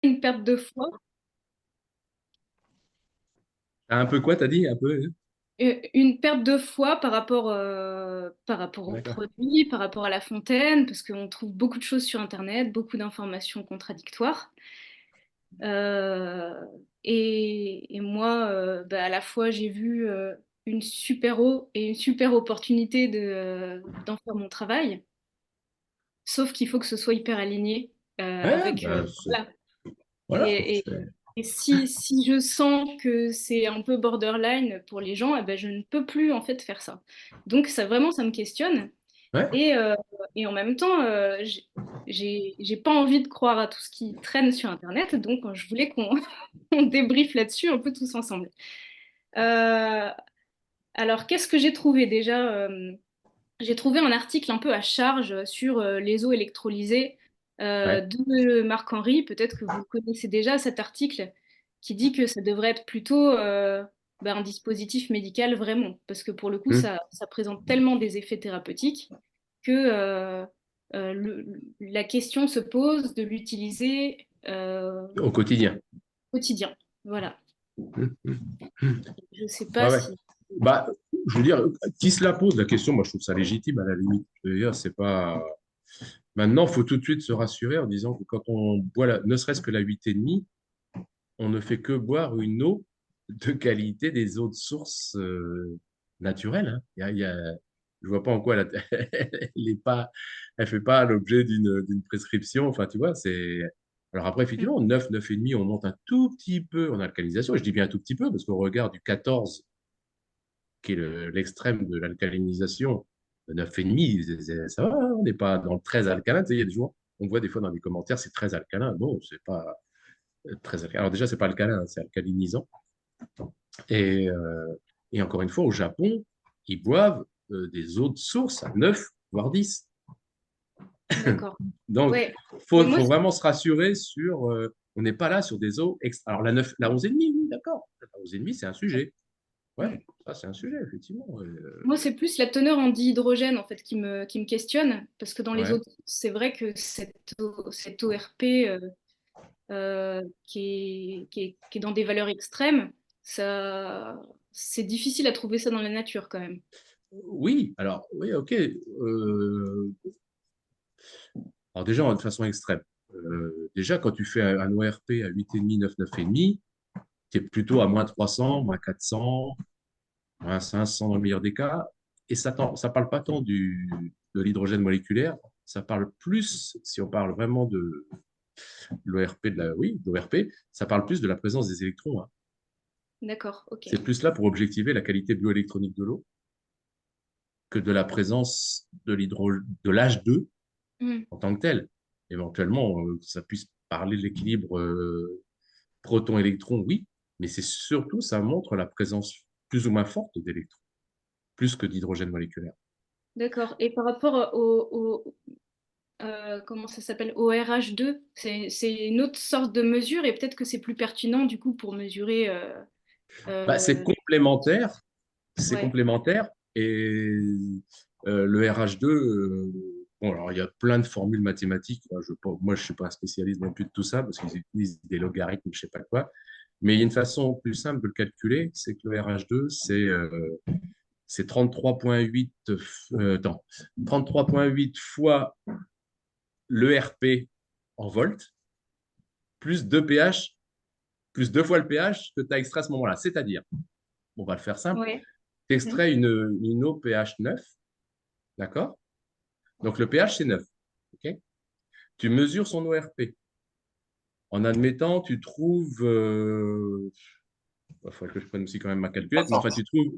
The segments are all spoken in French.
une perte de foi. Un peu quoi, t'as dit? Un peu? Une perte de foi par rapport au D'accord. produit, par rapport à La Fontaine, parce qu'on trouve beaucoup de choses sur Internet, beaucoup d'informations contradictoires. Euh, et moi, à la fois, j'ai vu une super eau et une super opportunité d'en faire mon travail, sauf qu'il faut que ce soit hyper aligné Ouais, avec... bah, voilà. voilà. Et si je sens que c'est un peu borderline pour les gens, eh ben, je ne peux plus en fait faire ça. Donc ça vraiment, ça me questionne. Ouais. Et, euh, et en même temps, j'ai pas envie de croire à tout ce qui traîne sur Internet, donc je voulais qu'on on débriefe là-dessus un peu tous ensemble. Euh, alors, qu'est-ce que j'ai trouvé déjà? J'ai trouvé un article un peu à charge sur les eaux électrolysées Ouais. de Marc-Henri. Peut-être que vous connaissez déjà cet article qui dit que ça devrait être plutôt un dispositif médical vraiment, parce que pour le coup, Hmm. ça présente tellement des effets thérapeutiques que la question se pose de l'utiliser Au quotidien. au quotidien. Voilà. Hmm, hmm, hmm. Je sais Ouais, pas ouais. si... Bah, je veux dire, qui se la pose la question, moi je trouve ça légitime à la limite. Je veux dire, c'est pas. Maintenant, il faut tout de suite se rassurer en disant que quand on boit, ne serait-ce que la 8,5, on ne fait que boire une eau de qualité des eaux de source naturelles. Hein. Je vois pas en quoi elle est pas, elle fait pas l'objet d'une prescription. Enfin, tu vois, c'est. Alors après, Mm. effectivement, 9, 9,5, on monte un tout petit peu en alcalinisation. Je dis bien un tout petit peu parce qu'au regard du 14, qui est l'extrême de l'alcalinisation, le 9,5, ça va, hein, on n'est pas dans le 13 alcalin. Tu sais, il y a des gens, on voit des fois dans les commentaires, c'est très alcalin. Non, c'est pas très alcalin. Alors déjà, c'est pas alcalin, hein, c'est alcalinisant. Et, euh, et encore une fois, au Japon, ils boivent des eaux de source à 9, voire 10. D'accord. Donc, Ouais. il Mais faut moi, vraiment se rassurer sur. On n'est pas là sur des eaux extra. Alors, la 9, la 11,5, oui, d'accord. La 11,5, c'est un sujet. Ouais, ça, c'est un sujet, effectivement. moi, c'est plus la teneur en dihydrogène en fait qui me questionne, parce que dans les Ouais. autres, c'est vrai que cette ORP qui est dans des valeurs extrêmes, ça, c'est difficile à trouver ça dans la nature quand même. Oui, alors, oui, ok. Alors, déjà, de façon extrême. Déjà, quand tu fais un ORP à 8,5, 9, 9,5, tu es plutôt à moins 300, moins 400, moins 500 dans le meilleur des cas. Et ça ne parle pas tant de l'hydrogène moléculaire, ça parle plus, si on parle vraiment de l'ORP, oui, de l'ORP, ça parle plus de la présence des électrons. Hein. D'accord, ok. C'est plus là pour objectiver la qualité bioélectronique de l'eau que de la présence de l'H2 Hmm, en tant que tel. Éventuellement, ça puisse parler de l'équilibre proton-électron, oui, mais c'est surtout, ça montre la présence plus ou moins forte d'électrons, plus que d'hydrogène moléculaire. d'accord. Et par rapport comment ça s'appelle? Au RH2, c'est une autre sorte de mesure et peut-être que c'est plus pertinent du coup pour mesurer. Bah, Euh, c'est ouais. complémentaire, et le RH2, bon, alors il y a plein de formules mathématiques. Moi, je ne suis pas un spécialiste non plus de tout ça parce qu'ils utilisent des logarithmes, je ne sais pas quoi. Mais il y a une façon plus simple de le calculer, c'est que le RH2, c'est 33,8 attends, 33,8 fois l'ERP en volts, plus 2 pH, plus 2 fois le pH que tu as extrait à ce moment-là. C'est-à-dire, on va le faire simple, Ouais. tu Mhm. extrais une eau pH 9, d'accord? Donc le pH, c'est 9. Ok. Tu mesures son ORP. En admettant, tu trouves, il faudrait que je prenne aussi quand même ma calculette, mais enfin,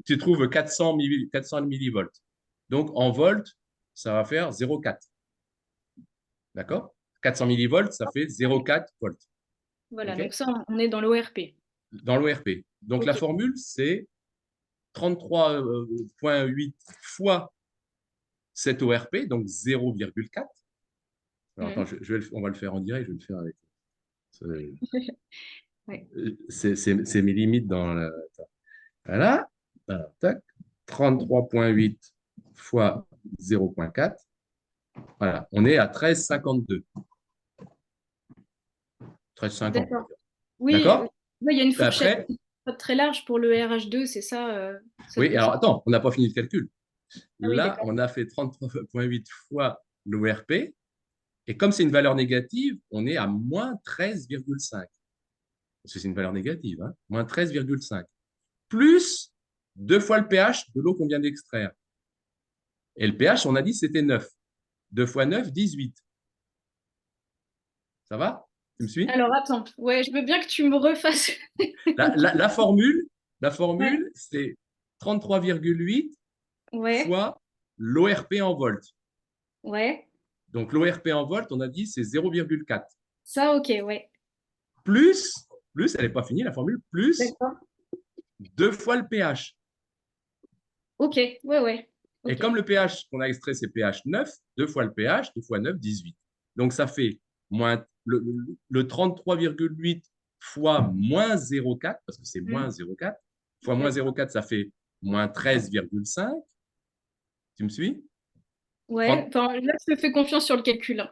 tu trouves 400 millivolts. Donc en volts, ça va faire 0,4. D'accord? 400 millivolts, ça fait 0,4 volts. Voilà, OK? donc ça, on est dans l'ORP. Dans l'ORP. Donc la Ok. formule, c'est 33,8 fois cet ORP, donc 0,4. Alors attends, Mhm. on va le faire en direct, je vais le faire avec. Ouais. C'est mes limites dans la. Voilà. Alors, tac. 33,8 fois 0,4. Voilà. On est à 13,52. 13,50, on va D'accord. dire. Oui, D'accord? ouais, il y a une fourchette Après, pas très large pour le RH2, c'est ça, ça oui, peut alors changer. attends, on n'a pas fini le calcul. Ah oui, Là, d'accord. on a fait 33,8 fois l'ORP, et comme c'est une valeur négative, on est à moins 13,5. Parce que c'est une valeur négative, hein, moins 13,5. Plus 2 fois le pH de l'eau qu'on vient d'extraire. Et le pH, on a dit, c'était 9. 2 fois 9, 18. Ça va? Tu me suis? Alors attends, ouais, je veux bien que tu me refasses. La, la- la formule, la Ouais, formule, c'est 33,8 ouais, fois l'ORP en volts. ouais. Donc l'ORP en volts, on a dit, c'est 0,4. Ça, ok, ouais. Plus, elle n'est pas finie, la formule, plus D'accord. 2 fois le pH. Ok, ouais, ouais. Et Ok. comme le pH qu'on a extrait, c'est pH 9, 2 fois le pH, 2 fois 9, 18. Donc ça fait moins, le 33,8 fois moins 0,4, parce que c'est moins Hmm. 0,4, fois moins D'accord. 0,4, ça fait moins 13,5. Tu me suis? Ouais, 30. enfin, là, je te fais confiance sur le calcul, hein.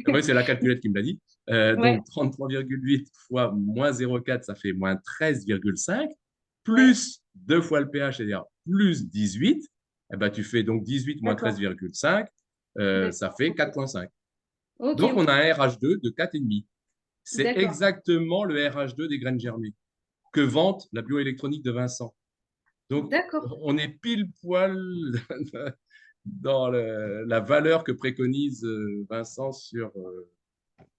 Oui, c'est la calculette qui me l'a dit. Ouais, Donc 33,8 fois moins 0,4, ça fait moins 13,5, ouais, plus 2 fois le pH, c'est-à-dire plus 18. Eh ben, tu fais donc 18 moins d'accord. 13,5, ça D'accord. fait Ok, 4,5. ok, Donc, on ok. a un RH2 de 4,5. C'est D'accord. exactement le RH2 des graines germées que vante la bioélectronique de Vincent. Donc, D'accord. on est pile poil dans la valeur que préconise Vincent sur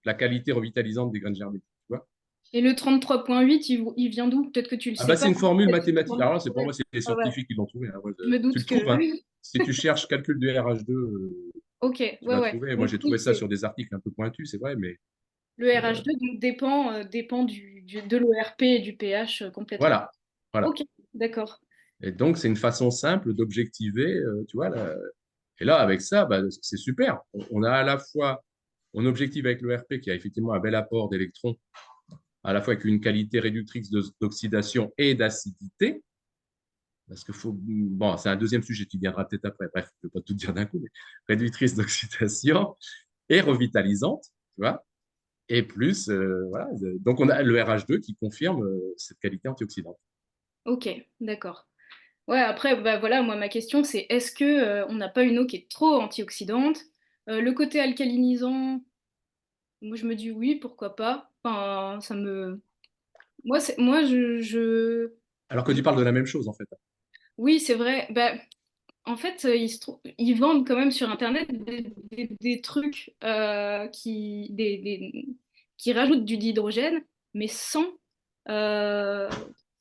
la qualité revitalisante des graines germées. Tu vois. Et le 33,8, il vient d'où? Peut-être que tu le Ah sais bah, c'est pas. une formule Peut-être que mathématique. Alors là, c'est pas ouais. moi, c'est les Ah ouais. scientifiques qui l'ont trouvé, hein. Moi, Je me tu doute le que. trouves, hein. Si tu cherches calcul du RH2, Ok, tu ouais, vas ouais. trouver. Moi, Donc j'ai oui, trouvé ça c'est sur des articles un peu pointus, c'est vrai, mais le RH2 donc, dépend de l'ORP et du pH complètement. voilà. Voilà. Ok, d'accord. Et donc, c'est une façon simple d'objectiver, tu vois. Et là, avec ça, bah, c'est super. On a à la fois, on objective avec le RP qui a effectivement un bel apport d'électrons, à la fois avec une qualité réductrice d'oxydation et d'acidité. Parce que faut, bon, c'est un deuxième sujet, tu viendras peut-être après. Bref, je ne vais pas tout dire d'un coup, mais réductrice d'oxydation et revitalisante, tu vois. Et plus, voilà. Donc, on a le RH2 qui confirme cette qualité antioxydante. Ok, d'accord. Ouais, après, bah voilà, moi ma question c'est est-ce que on n'a pas une eau qui est trop antioxydante? Le côté alcalinisant, moi je me dis oui, pourquoi pas. Enfin, ça me. Moi Alors que je- tu parles de la même chose, en fait. Oui, c'est vrai. Bah, en fait, ils vendent quand même sur Internet des trucs qui rajoutent du dihydrogène, mais euh,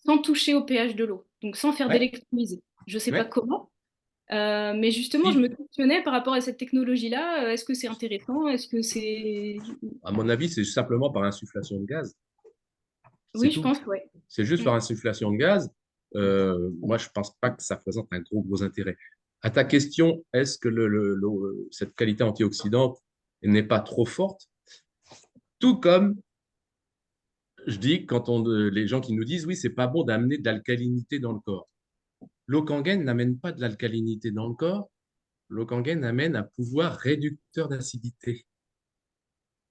sans toucher au pH de l'eau, donc sans faire Ouais, d'électrolyse. Je ne sais pas ouais. comment, mais justement, je me Si, questionnais par rapport à cette technologie-là. Est-ce que c'est intéressant? Est-ce que c'est... à mon avis, c'est simplement par insufflation de gaz. C'est Oui, je tout. pense, ouais. C'est juste Mm. par insufflation de gaz. Moi, je ne pense pas que ça présente un gros intérêt. À ta question, est-ce que cette qualité antioxydante n'est pas trop forte? Tout comme je dis quand les gens qui nous disent oui, c'est pas bon d'amener de l'alcalinité dans le corps. L'eau Kangen n'amène pas de l'alcalinité dans le corps. L'eau Kangen amène un pouvoir réducteur d'acidité.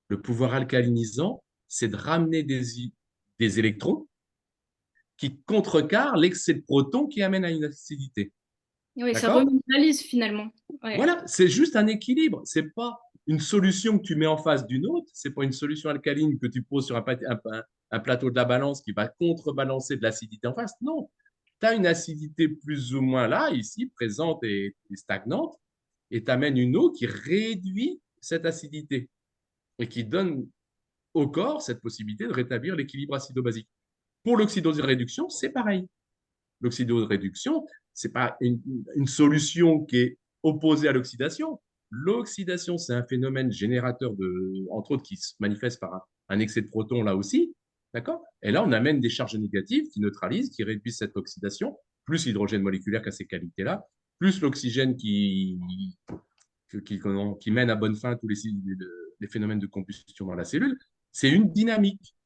Le pouvoir alcalinisant, c'est de ramener des électrons qui contrecarrent l'excès de protons qui amène à une acidité. Oui, ça D'accord? reminéralise finalement. Ouais. Voilà, c'est juste un équilibre. C'est pas une solution que tu mets en face d'une autre. C'est pas une solution alcaline que tu poses sur un plateau de la balance qui va contrebalancer de l'acidité en face. Non, tu as une acidité plus ou moins là, ici, présente et stagnante, et tu amènes une eau qui réduit cette acidité et qui donne au corps cette possibilité de rétablir l'équilibre acido-basique. Pour l'oxydoréduction, c'est pareil. L'oxydoréduction, ce n'est pas une solution qui est opposée à l'oxydation. L'oxydation, c'est un phénomène générateur, entre autres, qui se manifeste par un excès de protons là aussi. D'accord? Et là, on amène des charges négatives qui neutralisent, qui réduisent cette oxydation, plus l'hydrogène moléculaire qui a ces qualités-là, plus l'oxygène qui mène à bonne fin tous les phénomènes de combustion dans la cellule. C'est une dynamique.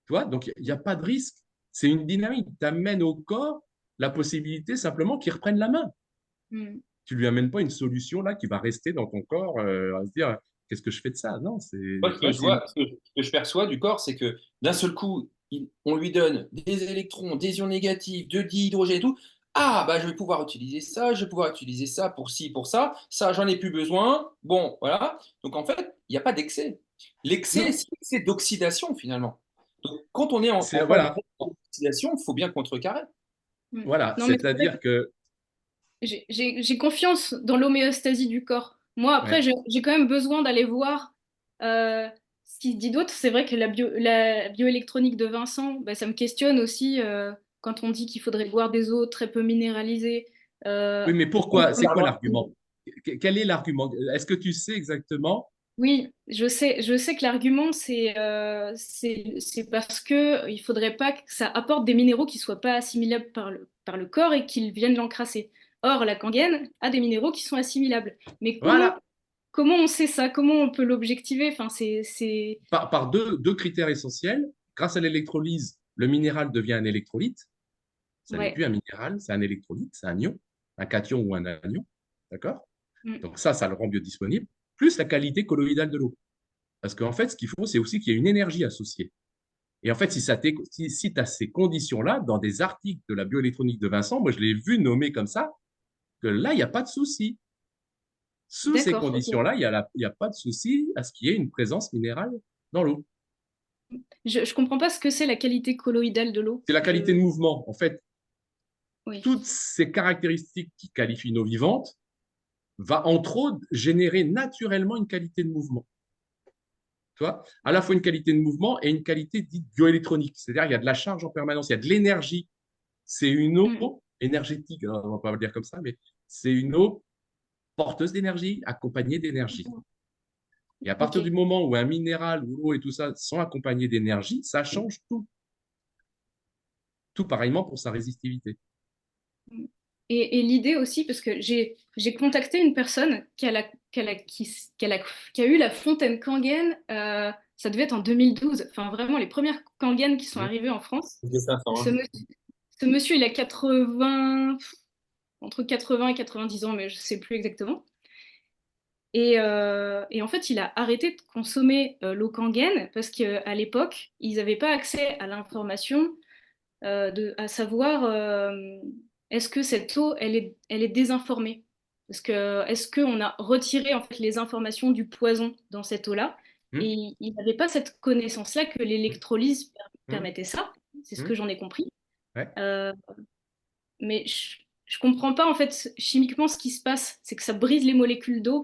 Tu vois? Donc, il n'y a pas de risque. C'est une dynamique. Tu amènes au corps la possibilité simplement qu'il reprenne la main. Mm. Tu lui amènes pas une solution là qui va rester dans ton corps à se dire qu'est-ce que je fais de ça? Non, c'est, Moi, tu ce que vois, je vois, ce que je perçois du corps, c'est que d'un seul coup, on lui donne des électrons, des ions négatifs, de dihydrogène et tout. Ah, bah, je vais pouvoir utiliser ça, je vais pouvoir utiliser ça pour ci, pour ça. Ça, j'en ai plus besoin. Bon, voilà. Donc, en fait, il n'y a pas d'excès. L'excès, non, c'est l'excès d'oxydation, finalement. Donc, quand on est en phase voilà, d'oxydation, il faut bien contrecarrer. Mm. voilà, Non, mais c'est vrai que c'est-à-dire que, j'ai confiance dans l'homéostasie du corps. Moi, après, ouais. j'ai quand même besoin d'aller voir ce qu'il dit d'autre. C'est vrai que la bioélectronique de Vincent, bah, ça me questionne aussi quand on dit qu'il faudrait boire des eaux très peu minéralisées. Euh, Oui, mais pourquoi? C'est quoi l'argument? Quel est l'argument? Est-ce que tu sais exactement? Oui, je sais que l'argument, c'est parce que il faudrait pas que ça apporte des minéraux qui soient pas assimilables par le corps et qu'ils viennent l'encrasser. Or, la cangaine a des minéraux qui sont assimilables. Mais Voilà, comment on sait ça? Comment on peut l'objectiver? Enfin, par deux critères essentiels. Grâce à l'électrolyse, le minéral devient un électrolyte. Ça n'est ouais. plus un minéral, c'est un électrolyte, c'est un ion, un cation ou un anion. D'accord? Mm. Donc ça le rend biodisponible, plus la qualité colloïdale de l'eau. Parce qu'en fait, ce qu'il faut, c'est aussi qu'il y ait une énergie associée. Et en fait, si tu as ces conditions-là, dans des articles de la bioélectronique de Vincent, moi, je l'ai vu nommer comme ça, que là, il n'y a pas de souci. Sous ces D'accord, ok. conditions-là, il y a pas de souci à ce qu'il y ait une présence minérale dans l'eau. Je comprends pas ce que c'est la qualité colloïdale de l'eau. C'est la qualité de mouvement. En fait, Oui. toutes ces caractéristiques qui qualifient une eau vivante va entre autres générer naturellement une qualité de mouvement. Tu vois, à la fois une qualité de mouvement et une qualité dite bioélectronique. C'est-à-dire qu'il y a de la charge en permanence, il y a de l'énergie. C'est une Mm. eau énergétique, on ne va pas le dire comme ça, mais c'est une eau porteuse d'énergie, accompagnée d'énergie. Et à partir du Ok. moment où un minéral ou l'eau et tout ça sont accompagnés d'énergie, ça change tout. Tout pareillement pour sa résistivité. Et l'idée aussi, parce que j'ai contacté une personne qui a eu la fontaine Kangen, ça devait être en 2012, enfin vraiment les premières Kangen qui sont Mmh. arrivées en France. C'est 500, Ce hein. monsieur, ce monsieur, il a 80, entre 80 et 90 ans, mais je ne sais plus exactement. Et en fait, il a arrêté de consommer l'eau Kangen parce qu'à l'époque, ils n'avaient pas accès à l'information à savoir est-ce que cette eau, elle est désinformée? Parce que, est-ce qu'on a retiré en fait les informations du poison dans cette eau-là? Mmh. Et il n'avait pas cette connaissance-là que l'électrolyse Mmh. permettait ça. C'est ce Mmh. que j'en ai compris. Ouais. Euh, mais je comprends pas en fait chimiquement ce qui se passe. C'est que ça brise les molécules d'eau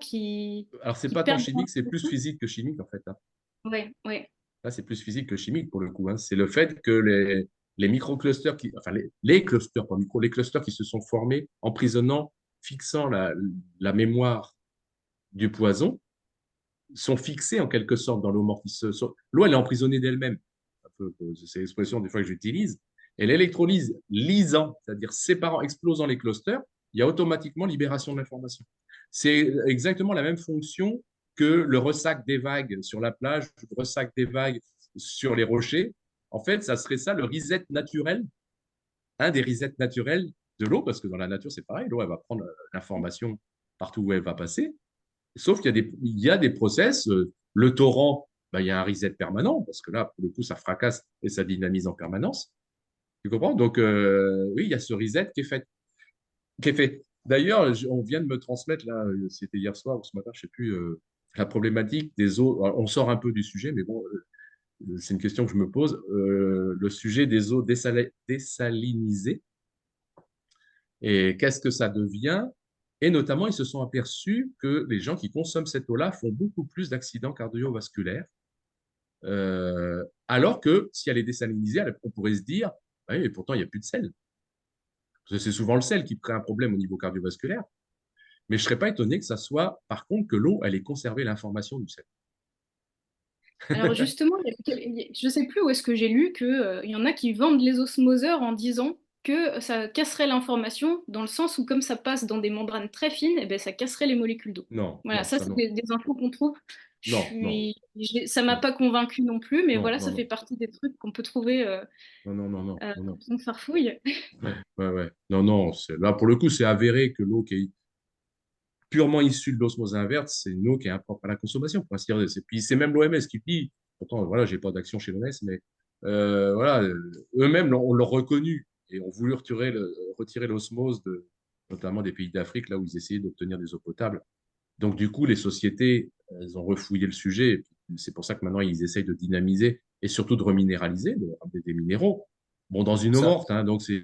Alors, c'est qui pas tant perdent chimique, c'est plus physique que chimique, en fait, hein. Ouais, ouais. Là, c'est plus physique que chimique pour le coup, hein. C'est le fait que les microclusters, enfin les clusters, pas micro, les clusters qui se sont formés, emprisonnant, fixant la mémoire du poison, sont fixés en quelque sorte dans l'eau morte. L'eau, elle est emprisonnée d'elle-même. C'est l'expression des fois que j'utilise. Et l'électrolyse lisant, c'est-à-dire séparant, explosant les clusters, il y a automatiquement libération de l'information. C'est exactement la même fonction que le ressac des vagues sur la plage, le ressac des vagues sur les rochers. En fait, ça serait ça le reset naturel, un des resets naturels de l'eau, parce que dans la nature, c'est pareil, l'eau, elle va prendre l'information partout où elle va passer. Sauf qu'il y a des process. Le torrent, ben, il y a un reset permanent, parce que là, pour le coup, ça fracasse et ça dynamise en permanence. Tu comprends? Donc, oui, il y a ce reset qui est fait. Qui est fait. D'ailleurs, on vient de me transmettre, là, c'était hier soir ou ce matin, je ne sais plus, la problématique des eaux. Alors, on sort un peu du sujet, mais bon, c'est une question que je me pose. Le sujet des eaux désalinisées. Et qu'est-ce que ça devient? Et notamment, ils se sont aperçus que les gens qui consomment cette eau-là font beaucoup plus d'accidents cardiovasculaires. Alors que si elle est désalinisée, on pourrait se dire, oui, mais pourtant, il n'y a plus de sel. Parce que c'est souvent le sel qui crée un problème au niveau cardiovasculaire. Mais je ne serais pas étonné que ça soit, par contre, que l'eau, elle ait conservé l'information du sel. Alors justement, je ne sais plus où est-ce que j'ai lu qu'il y en a qui vendent les osmoseurs en disant que ça casserait l'information dans le sens où comme ça passe dans des membranes très fines, eh ben, ça casserait les molécules d'eau. Non, Voilà, non, ça ça c'est non. des infos qu'on trouve. Non, non, Ça m'a non, pas convaincu non plus, mais non, voilà, non, ça fait non, partie des trucs qu'on peut trouver non, non, non, non, non, quand non. on farfouille. Ouais, ouais, ouais. Non, non, là, pour le coup, c'est avéré que l'eau qui est purement issue de l'osmose inverse, c'est une eau qui est impropre à la consommation, pour ainsi dire. Puis c'est même l'OMS qui le dit. Pourtant, voilà, j'ai pas d'action chez l'OMS, mais voilà, eux-mêmes l'ont reconnu et ont voulu retirer l'osmose notamment des pays d'Afrique, là où ils essayaient d'obtenir des eaux potables. Donc, du coup, les sociétés, elles ont refouillé le sujet. Et c'est pour ça que maintenant, ils essayent de dynamiser et surtout de reminéraliser, de ramener des minéraux. Bon, dans une eau Ça, morte, hein, donc c'est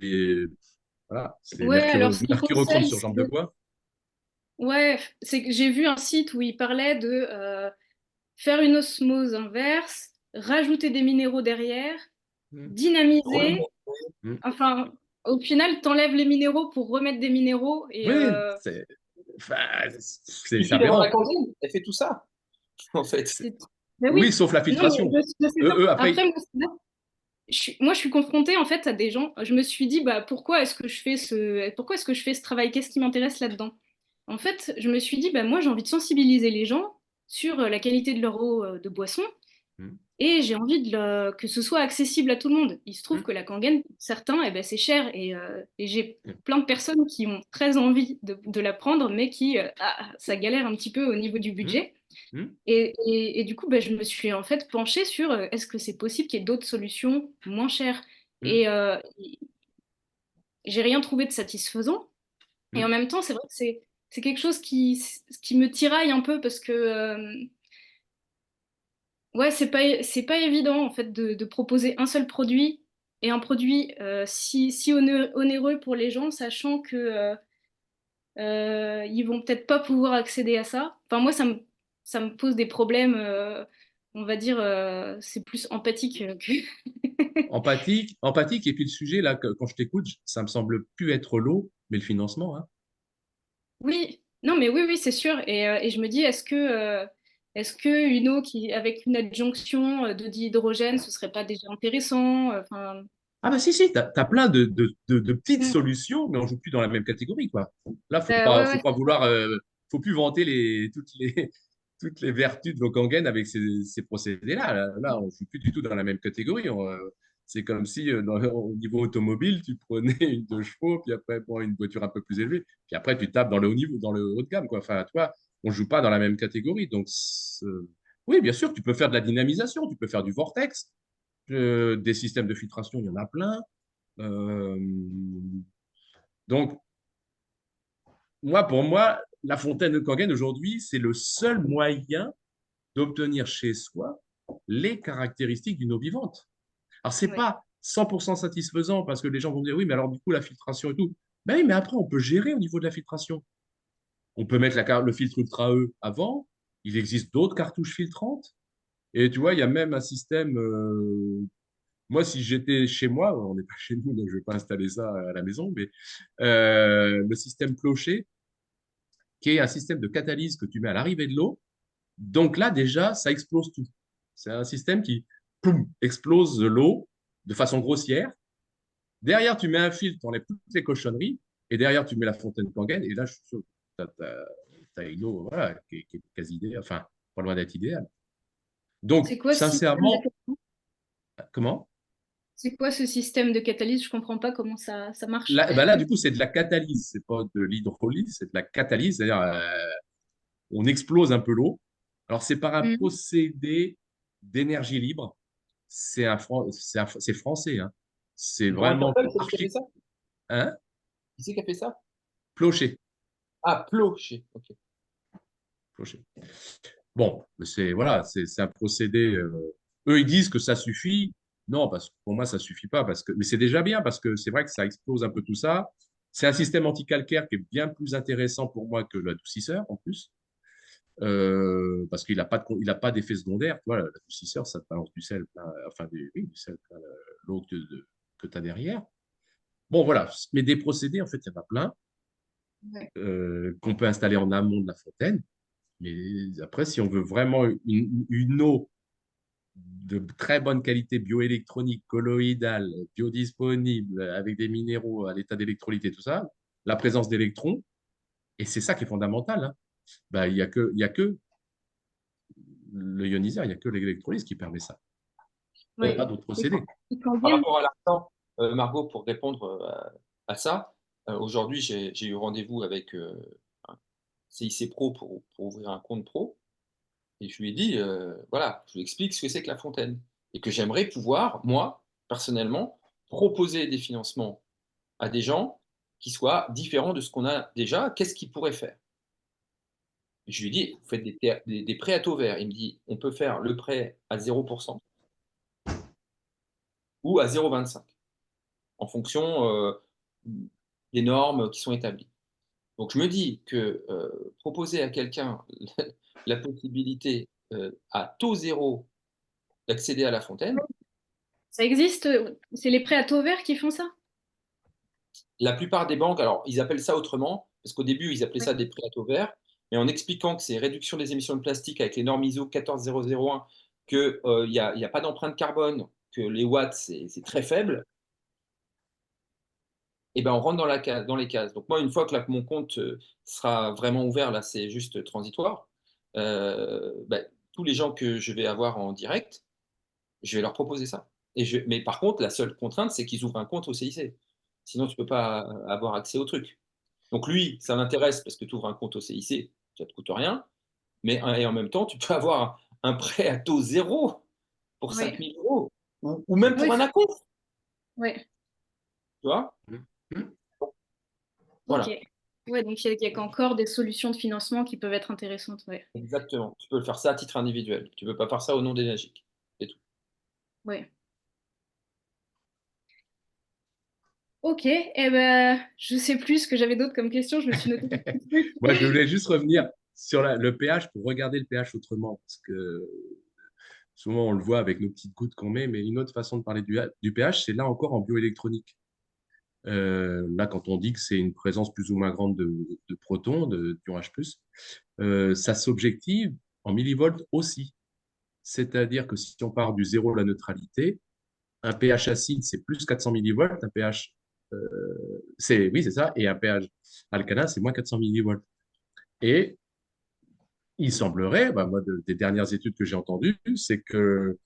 voilà, c'est Ouais, alors ce qu'ils mercurochrome conseillent, sur jambe de bois. ouais, c'est que j'ai vu un site où il parlait de faire une osmose inverse, rajouter des minéraux derrière, Mm. dynamiser. Mm. Enfin, au final, t'enlèves les minéraux pour remettre des minéraux et Oui, enfin, il c'est suffit d'avoir la aberrant. cantine, elle fait tout ça, en fait. c'est. Ben Oui, oui. sauf la Non, mais filtration. je sais pas. Après, Après, moi, je suis confrontée en fait à des gens. Je me suis dit, bah, pourquoi est-ce que je fais ce travail? Qu'est-ce qui m'intéresse là-dedans? En fait, je me suis dit, bah, moi, j'ai envie de sensibiliser les gens sur la qualité de leur eau de boisson mm, et j'ai envie que ce soit accessible à tout le monde. Il se trouve mm, que la Kangen, pour certains, eh ben, c'est cher et j'ai mm, plein de personnes qui ont très envie de la prendre, mais ça galère un petit peu au niveau du mm, budget. mm, Et du coup, bah, je me suis en fait penchée sur est-ce que c'est possible qu'il y ait d'autres solutions moins chères? mm, Et j'ai rien trouvé de satisfaisant. Et en mm. même temps, c'est vrai que c'est quelque chose qui me tiraille un peu parce que ouais, c'est pas évident en fait de proposer un seul produit et un produit si onéreux pour les gens, sachant que ils vont peut-être pas pouvoir accéder à ça. Enfin, moi, ça me pose des problèmes, on va dire, c'est plus empathique que. Empathique. Et puis le sujet, là, quand je t'écoute, ça me semble plus être l'eau, mais le financement, hein. Oui, non, mais oui, oui, c'est sûr. Et je me dis, est-ce que une eau avec une adjonction de dihydrogène, ce serait pas déjà intéressant? Enfin, Ah bah si, tu as, plein de petites mm. solutions, mais on joue plus dans la même catégorie, quoi. Là, Ouais, faut ouais, pas vouloir, faut plus vanter toutes les vertus de l'Okangen avec ces procédés-là. Là, on joue plus du tout dans la même catégorie. C'est comme si, au niveau automobile, tu prenais une 2 chevaux, puis après, bon, une voiture un peu plus élevée, puis après, tu tapes dans le haut niveau, dans le haut de gamme, quoi. Enfin, toi, on joue pas dans la même catégorie. Donc, oui, bien sûr, tu peux faire de la dynamisation, tu peux faire du vortex, des systèmes de filtration, il y en a plein. Euh, donc, pour moi, la fontaine de Kangen aujourd'hui, c'est le seul moyen d'obtenir chez soi les caractéristiques d'une eau vivante. Alors, c'est ouais. pas 100% satisfaisant parce que les gens vont dire oui, mais alors du coup, la filtration et tout. Ben oui, mais après, on peut gérer au niveau de la filtration. On peut mettre le filtre Ultra E avant. Il existe d'autres cartouches filtrantes. Et tu vois, il y a même un système. Moi, si j'étais chez moi, on n'est pas chez nous, donc je ne vais pas installer ça à la maison, mais le système clocher, qui est un système de catalyse que tu mets à l'arrivée de l'eau. Donc là, déjà, ça explose tout. C'est un système qui poum, explose l'eau de façon grossière. Derrière, tu mets un filtre, tu enlèves toutes les cochonneries, et derrière, tu mets la fontaine Kangen, et là, je suis sûr que tu as, une eau voilà, qui est quasi idéale, enfin, pas loin d'être idéale. Donc, C'est quoi ce système sincèrement, comment? c'est quoi ce système de catalyse? Je comprends pas comment ça marche. Là, ben là, du coup, c'est de la catalyse, c'est pas de l'hydrolyse, c'est de la catalyse, c'est-à-dire on explose un peu l'eau. Alors, c'est par un Mm. procédé d'énergie libre. C'est français, hein. C'est Comment elle vraiment s'appelle, celle qui a fait archi. ça? Hein? Qui c'est qui a fait ça? Clocher. Ah, Plocher. Ok. Clocher. Bon, voilà, c'est un procédé. Eux, ils disent que ça suffit. Non, parce que pour moi, ça suffit pas. Mais c'est déjà bien parce que c'est vrai que ça explose un peu tout ça. C'est un système anticalcaire qui est bien plus intéressant pour moi que l'adoucisseur en plus. Parce qu'il n'a pas d'effet secondaire. Tu vois, l'adoucisseur, ça te balance du sel, enfin oui, du sel, l'eau que tu as derrière. Bon, voilà. Mais des procédés, en fait, il y en a plein Ouais. qu'on peut installer en amont de la fontaine. Mais après, si on veut vraiment une eau de très bonne qualité bioélectronique, colloïdale, biodisponible, avec des minéraux à l'état d'électrolyte et tout ça, la présence d'électrons, et c'est ça qui est fondamental, hein. Ben, il y a que le ioniseur, il n'y a que l'électrolyse qui permet ça. Il n'y a pas Ouais. d'autre Et procédé. et quand Par même. rapport à l'argent, Margot, pour répondre à ça, aujourd'hui, j'ai eu rendez-vous avec CIC Pro pour ouvrir un compte pro. Et je lui ai dit, voilà, je lui explique ce que c'est que La Fontaine. Et que j'aimerais pouvoir, moi, personnellement, proposer des financements à des gens qui soient différents de ce qu'on a déjà. Qu'est-ce qu'ils pourraient faire? Et je lui ai dit, vous faites des prêts à taux vert. Il me dit, on peut faire le prêt à 0% ou à 0,25 en fonction des normes qui sont établies. Donc je me dis que proposer à quelqu'un la possibilité à taux zéro d'accéder à La Fontaine, Ça existe, c'est les prêts à taux vert qui font ça? la plupart des banques, alors ils appellent ça autrement, parce qu'au début ils appelaient Ouais. ça des prêts à taux vert, mais en expliquant que c'est réduction des émissions de plastique avec les normes ISO 14001, qu'il n'y a pas d'empreinte carbone, que les watts c'est très faible, et ben on rentre dans les cases. Donc moi, une fois que mon compte sera vraiment ouvert, là c'est juste transitoire, ben, tous les gens que je vais avoir en direct, je vais leur proposer ça. Mais par contre, la seule contrainte, c'est qu'ils ouvrent un compte au CIC. Sinon, tu ne peux pas avoir accès au truc. Donc lui, ça m'intéresse parce que tu ouvres un compte au CIC, ça ne te coûte rien. Et en même temps, tu peux avoir un prêt à taux zéro pour Ouais. 5 000 euros. Ou même Oui, pour un acompte. ouais. Tu vois? Mhm. Ok. Voilà, Ouais, donc il y a encore des solutions de financement qui peuvent être intéressantes. Ouais. exactement. Tu peux faire ça à titre individuel. Tu ne peux pas faire ça au nom des Magiques. C'est tout. Ouais. Ok. Eh ben, je sais plus ce que j'avais d'autre comme question. Je me suis noté des petits trucs. Moi, je voulais juste revenir sur le pH pour regarder le pH autrement, parce que souvent on le voit avec nos petites gouttes qu'on met, mais une autre façon de parler du pH, c'est là encore en bioélectronique. Là, quand on dit que c'est une présence plus ou moins grande de protons, d'ion H+, ça s'objective en millivolts aussi. C'est-à-dire que si on part du zéro à la neutralité, un pH acide, c'est plus 400 millivolts, un pH, oui, c'est ça, et un pH alcalin, c'est moins 400 millivolts. Et il semblerait, bah, moi, des dernières études que j'ai entendues, c'est que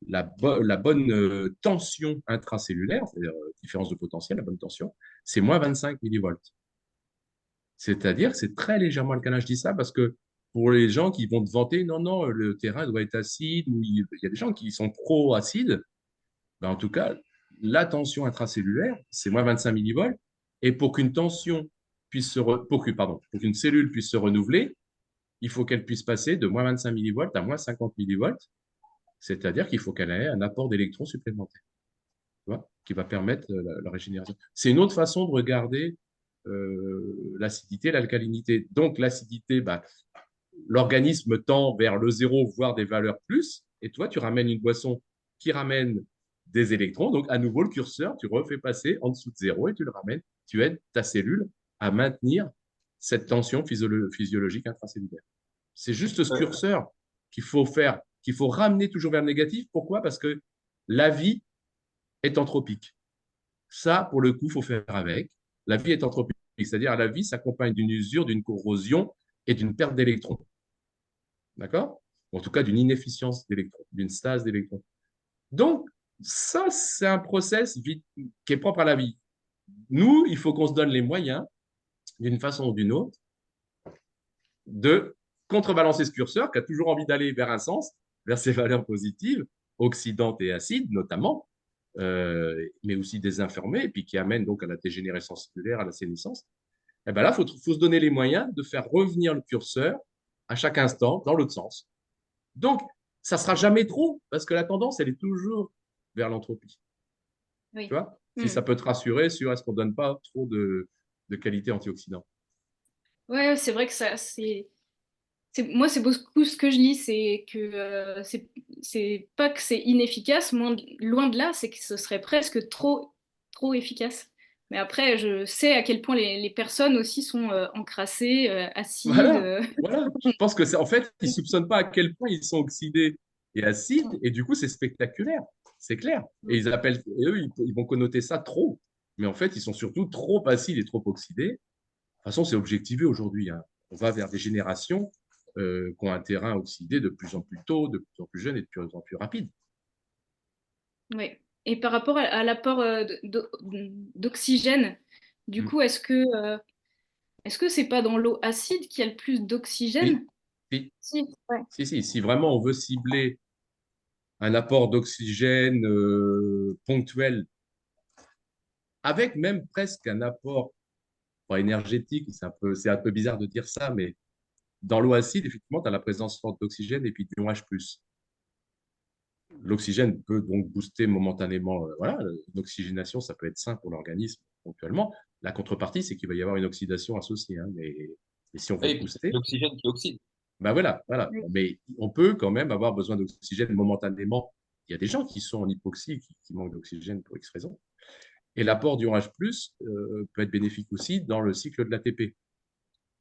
la bonne tension intracellulaire, c'est-à-dire différence de potentiel, la bonne tension, c'est moins 25 millivolts. C'est-à-dire que c'est très légèrement alcalin. Je dis ça parce que pour les gens qui vont te vanter, non, non, le terrain doit être acide, ou il y a des gens qui sont pro-acides, ben, en tout cas, la tension intracellulaire, c'est moins 25 millivolts. Et pour qu'une tension puisse pour qu'une cellule puisse se renouveler, il faut qu'elle puisse passer de moins 25 millivolts à moins 50 millivolts. C'est-à-dire qu'il faut qu'elle ait un apport d'électrons supplémentaire, tu vois, qui va permettre la régénération. C'est une autre façon de regarder l'acidité, l'alcalinité. Donc, l'acidité, bah, l'organisme tend vers le zéro, voire des valeurs plus, et toi, tu ramènes une boisson qui ramène des électrons, donc à nouveau, le curseur, tu refais passer en dessous de zéro et tu le ramènes, tu aides ta cellule à maintenir cette tension physiologique intracellulaire. C'est juste ce Euh, curseur qu'il faut faire, qu'il faut ramener toujours vers le négatif. Pourquoi? Parce que la vie est anthropique. Ça, pour le coup, il faut faire avec. La vie est anthropique, c'est-à-dire la vie s'accompagne d'une usure, d'une corrosion et d'une perte d'électrons. D'accord? En tout cas, d'une inefficience d'électrons, d'une stase d'électrons. Donc, ça, c'est un process qui est propre à la vie. Nous, il faut qu'on se donne les moyens, d'une façon ou d'une autre, de contrebalancer ce curseur qui a toujours envie d'aller vers un sens, vers ses valeurs positives, oxydantes et acides notamment, mais aussi désinformées, et puis qui amènent donc à la dégénérescence cellulaire, à la sénescence. Et bien là, faut se donner les moyens de faire revenir le curseur à chaque instant dans l'autre sens. Donc, ça ne sera jamais trop, parce que la tendance, elle est toujours vers l'entropie. Tu Oui. vois? Si Hmm. ça peut te rassurer sur est-ce qu'on ne donne pas trop de qualité antioxydant. Ouais, c'est vrai que moi, c'est beaucoup ce que je lis, c'est que c'est pas que c'est inefficace, loin de là, c'est que ce serait presque trop efficace. Mais après, je sais à quel point les personnes aussi sont encrassées, acides. Voilà, voilà. Je pense que c'est en fait, ils soupçonnent pas à quel point ils sont oxydés et acides, et du coup, c'est spectaculaire, c'est clair. Et eux, ils vont connoter ça trop. Mais en fait, ils sont surtout trop acides et trop oxydés. De toute façon, c'est objectivé aujourd'hui, hein. On va vers des générations qui ont un terrain oxydé de plus en plus tôt, de plus en plus jeune et de plus en plus rapide. Oui. Et par rapport à l'apport d'oxygène, du Mm. coup, est-ce que Est-ce que c'est pas dans l'eau acide qu'il y a le plus Oui, d'oxygène? si, Si, ouais. si vraiment on veut cibler un apport d'oxygène ponctuel, avec même presque un apport pas énergétique, c'est un peu bizarre de dire ça, mais dans l'eau acide, effectivement, tu as la présence forte d'oxygène et puis d'ion H+. L'oxygène peut donc booster momentanément, voilà, l'oxygénation, ça peut être sain pour l'organisme ponctuellement. La contrepartie, c'est qu'il va y avoir une oxydation associée, hein, mais si on veut Et puis, booster, l'oxygène qui oxyde. ben voilà, voilà. Oui. Mais on peut quand même avoir besoin d'oxygène momentanément. Il y a des gens qui sont en hypoxie, qui manquent d'oxygène pour X raisons. Et l'apport d'ion H+, peut être bénéfique aussi dans le cycle de l'ATP.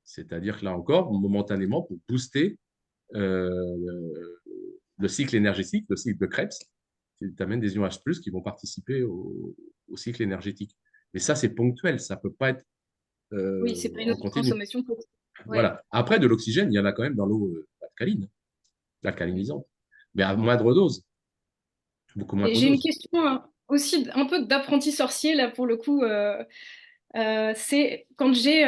C'est-à-dire que là encore, momentanément, pour booster euh, le cycle énergétique, le cycle de Krebs, tu amènes des ions H+, qui vont participer au cycle énergétique. Mais ça, c'est ponctuel, ça ne peut pas être Oui, c'est pas une en continu. consommation quotidienne. Ouais. Voilà. Après, de l'oxygène, il y en a quand même dans l'eau alcaline, alcalinisante, mais à moindre dose, beaucoup Et moindre j'ai une dose. question aussi un peu d'apprenti sorcier là pour le coup. C'est quand j'ai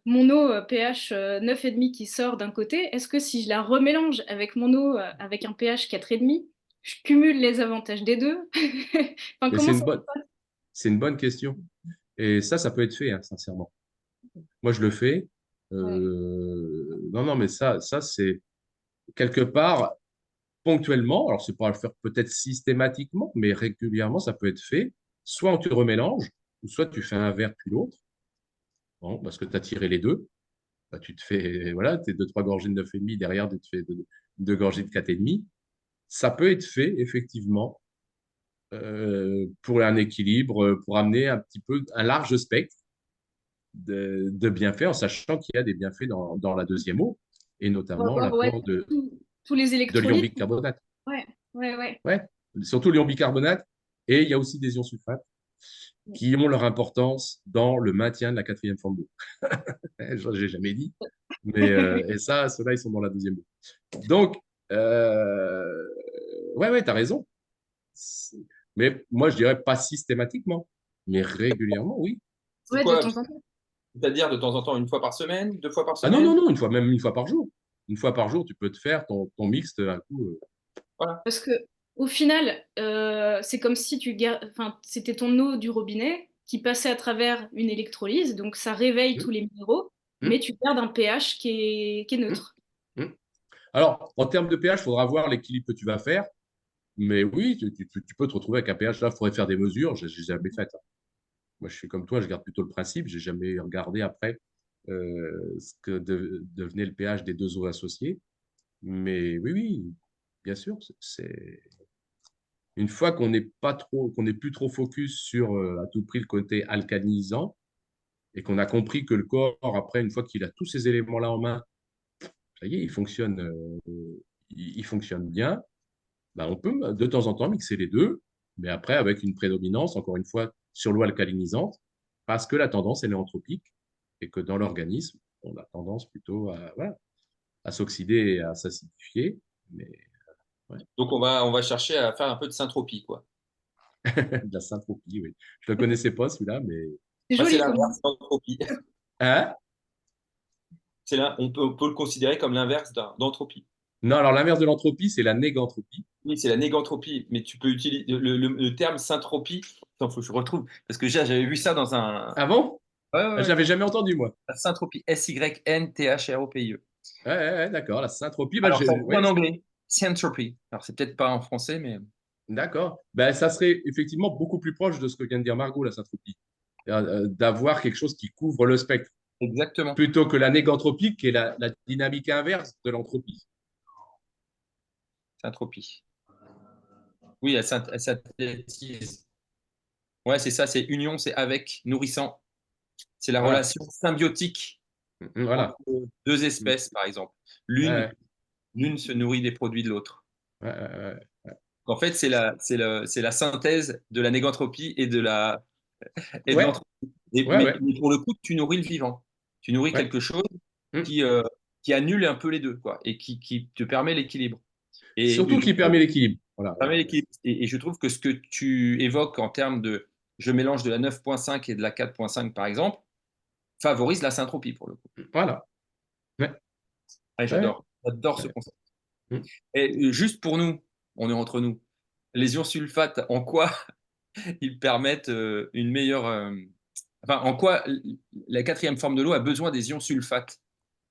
mon eau pH 9,5 qui sort d'un côté, est-ce que si je la remélange avec mon eau avec un pH 4,5, je cumule les avantages des deux? Enfin, Mais comment ça? c'est une bonne question. Et ça peut être fait, hein, sincèrement. Moi, je le fais. Ouais. Non, non, mais ça c'est quelque part ponctuellement. Alors, c'est pas à le faire peut-être systématiquement, mais régulièrement, ça peut être fait. Soit on te remélange, ou soit tu fais un verre puis l'autre. Bon, parce que tu as tiré les deux. Bah, tu te fais, voilà, tes deux, trois gorgées de 9,5, derrière, tu te fais deux gorgées de 4,5. Ça peut être fait, effectivement, pour un équilibre, pour amener un petit peu un large spectre de bienfaits, en sachant qu'il y a des bienfaits dans la deuxième eau, et Pour notamment avoir ouais, l'apport tous les de l'ion électrolytes. bicarbonate. Ouais, ouais, ouais. Ouais, surtout l'ion bicarbonate, et il y a aussi des ions sulfates qui ont leur importance dans le maintien de la quatrième forme d'eau. Je n'ai jamais dit, mais et ça, ceux-là, ils sont dans la deuxième eau. Donc, euh, ouais, tu as raison. Mais moi, je dirais pas systématiquement, mais régulièrement, oui. C'est Ouais, de quoi? temps en temps. C'est-à-dire de temps en temps, une fois par semaine, 2 fois par Ah non, semaine? non, non, même une fois par jour. Une fois par jour, tu peux te faire ton mixte un coup. Voilà. Parce que au final, c'est comme si enfin, c'était ton eau du robinet qui passait à travers une électrolyse, donc ça réveille tous Hum, les minéraux, mais hum, tu gardes un pH qui est hum, neutre. hum. Alors, en termes de pH, il faudra voir l'équilibre que tu vas faire. Mais oui, tu peux te retrouver avec un pH. Là, il faudrait faire des mesures. Je n'ai jamais fait. Moi, je suis comme toi, je garde plutôt le principe. J'ai jamais regardé après ce que devenait le pH des deux eaux associées. Mais oui, oui, bien sûr, c'est une fois qu'on n'est plus trop focus sur à tout prix le côté alcalinisant et qu'on a compris que le corps, après, une fois qu'il a tous ces éléments-là en main, ça y est, il fonctionne bien. Ben, on peut de temps en temps mixer les deux, mais après avec une prédominance, encore une fois, sur l'eau alcalinisante, parce que la tendance, elle est anthropique et que dans l'organisme, on a tendance plutôt à, voilà, à s'oxyder et à s'acidifier. Mais ouais, Donc, on va chercher à faire un peu de syntropie, quoi. de la syntropie, oui. Je ne le connaissais pas celui-là, mais. C'est Bah, c'est joli comme nom. l'inverse d'entropie. Hein? On peut le considérer comme l'inverse d'entropie. Non, alors l'inverse de l'entropie, c'est la négantropie. Oui, c'est la négantropie, mais tu peux utiliser le terme syntropie. Attends, faut que je retrouve. Parce que j'avais vu ça dans un. Ah bon? Ouais, ouais, Je ouais. l'avais jamais entendu, moi. La syntropie. Synthropie. Ouais, d'accord, la syntropie, bah, Alors, ça se dit ouais, en anglais. Syntropie. Alors, c'est peut-être pas en français, mais. d'accord. Ben, ça serait effectivement beaucoup plus proche de ce que vient de dire Margot, la syntropie. D'avoir quelque chose qui couvre le spectre, Exactement. plutôt que la négantropie, qui est la dynamique inverse de l'entropie. Syntropie. Oui, elle synthétise. Ouais, c'est ça, c'est union, c'est avec, nourrissant. C'est la Voilà. relation symbiotique entre Voilà. deux espèces, par exemple. L'une, Ouais, l'une se nourrit des produits de l'autre. ouais, ouais, En fait, c'est la synthèse de la négantropie et de ouais, l'entropie. Mais, ouais, mais pour le coup, tu nourris le vivant. Tu nourris ouais. quelque chose Hum. qui annule un peu les deux, quoi, et qui te permet l'équilibre. Et Surtout je qui trouve permet l'équilibre. Voilà, permet voilà. l'équilibre. Et je trouve que ce que tu évoques en termes de je mélange de la 9,5 et de la 4,5 par exemple, favorise la syntropie pour le coup. Voilà. Ouais. Ouais, Ouais. j'adore ce Ouais. concept. Mm. Et juste pour nous, on est entre nous, les ions sulfates, en quoi ils permettent une meilleure. Enfin, en quoi la quatrième forme de l'eau a besoin des ions sulfates?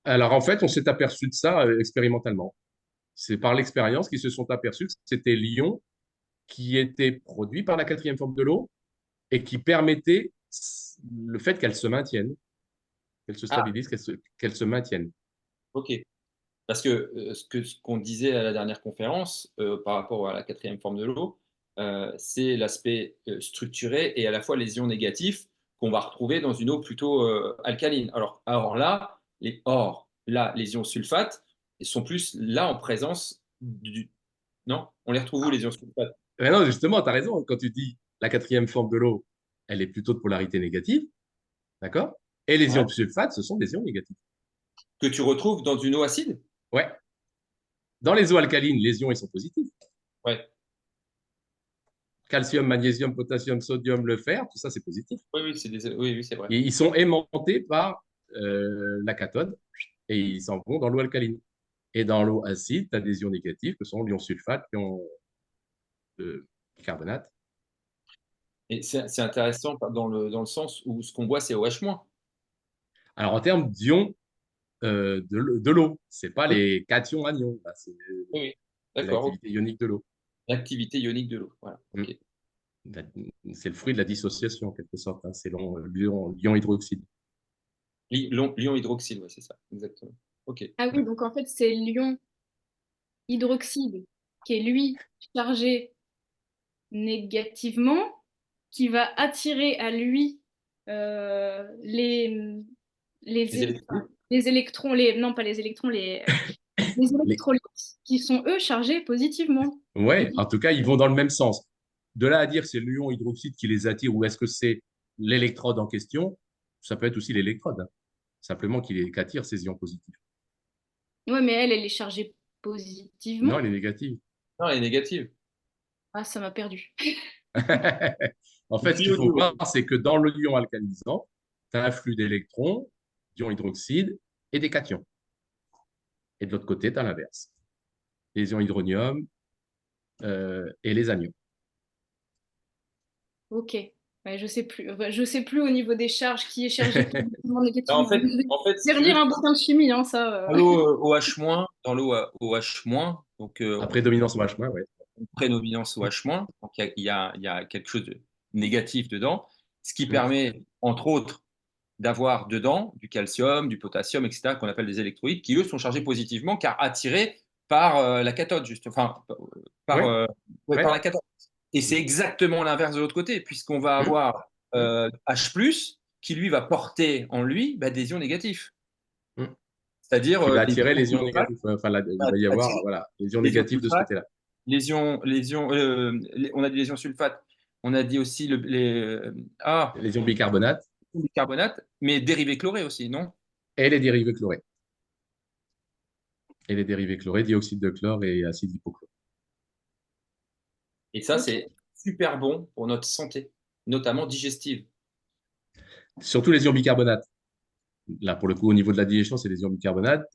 Alors, en fait, on s'est aperçu de ça expérimentalement. C'est par l'expérience qu'ils se sont aperçus que c'était l'ion qui était produit par la quatrième forme de l'eau et qui permettait le fait qu'elle se maintienne, qu'elle se Ah, stabilise, qu'elle se maintienne. ok. Parce que ce qu'on disait à la dernière conférence par rapport à la quatrième forme de l'eau, c'est l'aspect structuré et à la fois les ions négatifs qu'on va retrouver dans une eau plutôt alcaline. Là, les ions sulfates sont plus là en présence du. Non? On les retrouve où les ions sulfates? Mais non, justement, tu as raison. Quand tu dis la quatrième forme de l'eau, elle est plutôt de polarité négative, d'accord? Et les Ouais. ions sulfates, ce sont des ions négatifs. Que tu retrouves dans une eau acide? Ouais. Dans les eaux alcalines, les ions, ils sont positifs. Ouais. Calcium, magnésium, potassium, sodium, le fer, tout ça, c'est positif. Oui, oui, oui, oui, c'est vrai. Et ils sont aimantés par la cathode et ils s'en vont dans l'eau alcaline. Et dans l'eau acide, tu as des ions négatifs que sont l'ion sulfate, l'ion bicarbonate. Et c'est intéressant dans le sens où ce qu'on boit, c'est OH-. Alors, en termes d'ions de l'eau, ce n'est pas Oui, les cations anions, là, oui, oui. c'est D'accord. Ok. l'activité ionique de l'eau. L'activité ionique de l'eau. Voilà. Mm. Ok. C'est le fruit de la dissociation, en quelque sorte. Hein. C'est l'ion hydroxyde. L'ion hydroxyle, ouais, c'est ça, exactement. Ok. Ah oui, donc en fait, c'est l'ion hydroxyde qui est lui chargé négativement, qui va attirer à lui les, Les électrons. les électrons, non pas les électrons, les Les... électrolytes qui sont eux chargés positivement. Ouais, en tout cas, ils vont dans le même sens. De là à dire que c'est l'ion hydroxyde qui les attire ou est-ce que c'est l'électrode en question, ça peut être aussi l'électrode. Hein. Simplement qu'il attire ces ions positifs. Ouais, mais elle est chargée Non, positivement. elle est négative. Non, elle est négative. Ah, ça m'a perdu. En fait, ce qu'il faut CO2, voir, c'est que dans le ion alcalinisant, tu as un flux d'électrons, d'ion hydroxyde et des cations. Et de l'autre côté, tu as l'inverse. Les ions hydronium et les anions. Ok. Ouais, je sais plus. Ouais, je sais plus au niveau des charges qui est chargé positivement, non, négativement. si Je vais tu veux, relire un bouquin de chimie, hein, ça. dans l'eau OH-, dans l'eau OH-, donc À prédominance OH-, ouais. prédominance OH-, donc il y a quelque chose de négatif dedans, ce qui Mm. permet, entre autres, d'avoir dedans du calcium, du potassium, etc., qu'on appelle des électrolytes, qui eux sont chargés positivement car attirés par la cathode, juste, enfin, par, Ouais, ouais, par ouais. la cathode. Et c'est exactement l'inverse de l'autre côté, puisqu'on va Mm. avoir Mm. H+, qui lui va porter en lui bah, des ions négatifs. Mm. C'est-à-dire Qui va les attirer ions les ions sulfates, négatifs. Enfin, il va y avoir attirer voilà, les ions les ions négatifs de ce sulfates, côté-là. on a dit les ions sulfates, on a dit aussi Les ions bicarbonate du carbonate, mais dérivés chlorés aussi, non? et les dérivés chlorés. Et les dérivés chlorés, dioxyde de chlore et acide hypochloré. Et ça, Ok. c'est super bon pour notre santé, notamment digestive. Surtout les ions bicarbonate. Là, pour le coup, au niveau de la digestion, c'est les ions bicarbonate.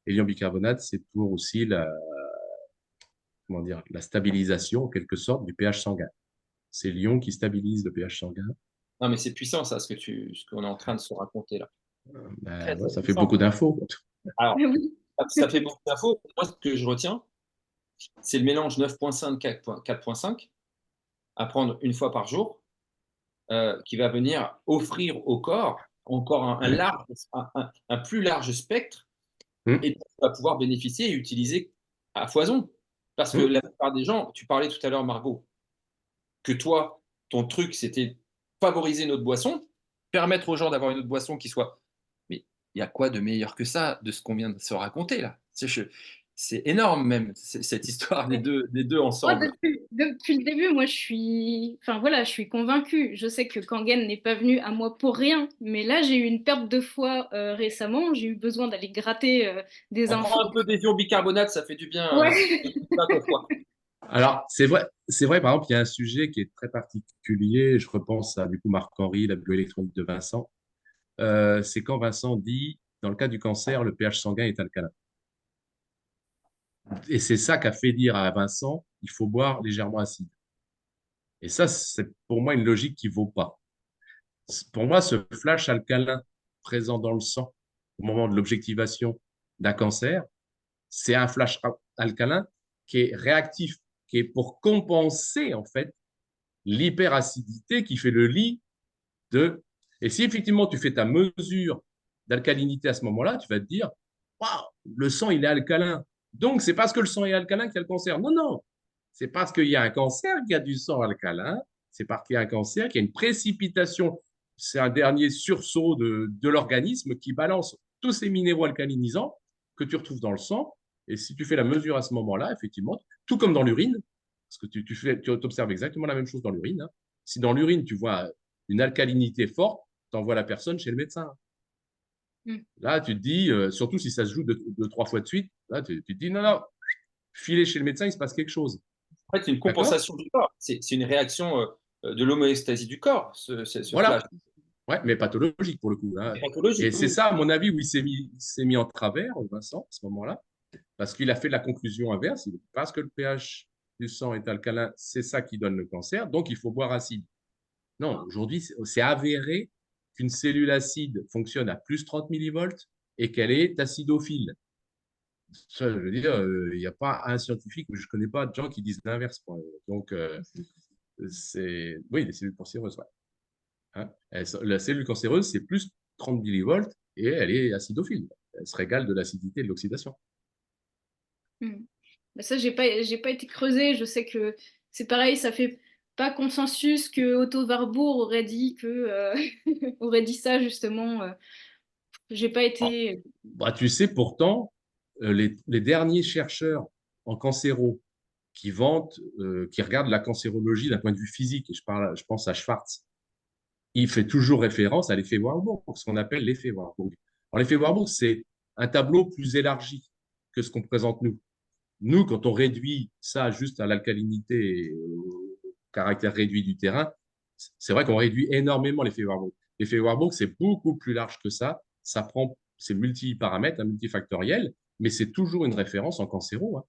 Les ions bicarbonate, c'est pour aussi comment dire, la stabilisation, en quelque sorte, du pH sanguin. C'est l'ion qui stabilise le pH sanguin. Non, mais c'est puissant, ça, ce qu'on est en train de se raconter là. Très, Ben, ouais, très ça fait puissant. beaucoup d'infos. Alors, Oui. ça fait beaucoup d'infos. Moi, ce que je retiens, c'est le mélange 9.5 4.5 à prendre une fois par jour, qui va venir offrir au corps encore un plus large spectre Hum, et tu vas pouvoir bénéficier et utiliser à foison. Parce que hum, la plupart des gens, tu parlais tout à l'heure, Margot, que toi, ton truc, c'était favoriser notre boisson, permettre aux gens d'avoir une autre boisson qui soit. Mais il y a quoi de meilleur que ça, de ce qu'on vient de se raconter là? C'est énorme même, cette histoire des deux Moi, ensemble. depuis le début, moi, enfin voilà, je suis convaincue. Je sais que Kangen n'est pas venu à moi pour rien, mais là, j'ai eu une perte de foi récemment. J'ai eu besoin d'aller gratter des On infos. prend un peu d'ion bicarbonate, ça fait du bien. Ouais. Pas ton foie. Alors, c'est vrai, par exemple, il y a un sujet qui est très particulier. Je repense à, du coup, Marc-Henri, la bioélectronique de Vincent. c'est quand Vincent dit, dans le cas du cancer, le pH sanguin est alcalin. Et c'est ça qu'a fait dire à Vincent, il faut boire légèrement acide. Et ça, c'est pour moi une logique qui ne vaut pas. Pour moi, ce flash alcalin présent dans le sang au moment de l'objectivation d'un cancer, c'est un flash alcalin qui est réactif, qui est pour compenser en fait l'hyperacidité qui fait le lit de. Et si effectivement tu fais ta mesure d'alcalinité à ce moment-là, tu vas te dire, waouh, le sang il est alcalin. Donc c'est parce que le sang est alcalin qu'il y a le cancer. Non, non, c'est parce qu'il y a un cancer qu'il y a du sang alcalin. C'est parce qu'il y a un cancer qu'il y a une précipitation. C'est un dernier sursaut de l'organisme qui balance tous ces minéraux alcalinisants que tu retrouves dans le sang. Et si tu fais la mesure à ce moment-là, effectivement, tout comme dans l'urine, parce que tu observes exactement la même chose dans l'urine. Hein. Si dans l'urine, tu vois une alcalinité forte, tu envoies la personne chez le médecin. Mm. Là, tu te dis, surtout si ça se joue de 3 fois de suite, là, tu te dis, non, non, filer chez le médecin, il se passe quelque chose. En fait, c'est une D'accord. compensation du corps. C'est une réaction de l'homéostasie du corps, ce flash. Voilà. Ouais, mais pathologique pour le coup. Hein. C'est Et pathologique, c'est oui. ça, à mon avis, où il s'est mis en travers, Vincent, à ce moment-là, parce qu'il a fait la conclusion inverse. Parce que le pH du sang est alcalin, c'est ça qui donne le cancer, donc il faut boire acide. Non, aujourd'hui, c'est avéré qu'une cellule acide fonctionne à plus 30 millivolts et qu'elle est acidophile. Ça, je veux dire, il n'y a pas un scientifique, je ne connais pas de gens qui disent l'inverse. Donc, c'est. Oui, les cellules cancéreuses, ouais. Hein. La cellule cancéreuse, c'est plus 30 millivolts et elle est acidophile. Elle se régale de l'acidité et de l'oxydation. Mm. Bah, ça, j'ai pas été creusée. Je sais que c'est pareil, ça fait pas consensus que Otto Warburg aurait dit aurait dit ça justement. J'ai pas Ah, été. bah, tu sais, pourtant, les derniers chercheurs en cancéro qui regardent la cancérologie d'un point de vue physique, et je pense à Schwartz, il fait toujours référence à l'effet Warburg, ce qu'on appelle l'effet Warburg. Alors, l'effet Warburg, c'est un tableau plus élargi que ce qu'on présente nous. Nous, quand on réduit ça juste à l'alcalinité et au caractère réduit du terrain, c'est vrai qu'on réduit énormément l'effet Warburg. L'effet Warburg, c'est beaucoup plus large que ça. Ça prend, c'est multiparamètres, multifactoriel, mais c'est toujours une référence en cancéro. Hein.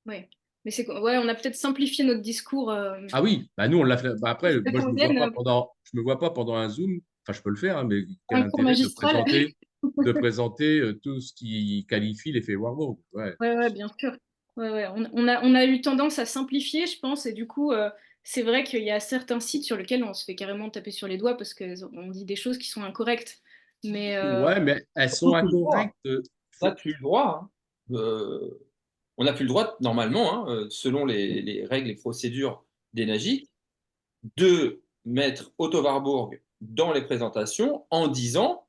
Ouais. Mais ouais, on a peut-être simplifié notre discours. Ah oui, bah nous on l'a fait. Bah après, Cette moi éolienne, je me vois pas pendant un Zoom. Enfin, je peux le faire, hein, mais quel un cours intérêt magistral. de présenter tout ce qui qualifie l'effet Warburg. Ouais. Ouais, ouais, bien sûr. Ouais, ouais. On a eu tendance à simplifier, je pense, et du coup, c'est vrai qu'il y a certains sites sur lesquels on se fait carrément taper sur les doigts parce qu'on dit des choses qui sont incorrectes. Mais Ouais, mais elles On sont n'a plus le droit. incorrectes. On n'a plus le droit. Hein. On n'a plus le droit, normalement, hein, selon les règles et procédures d'Enagic, de mettre Otto Warburg dans les présentations en disant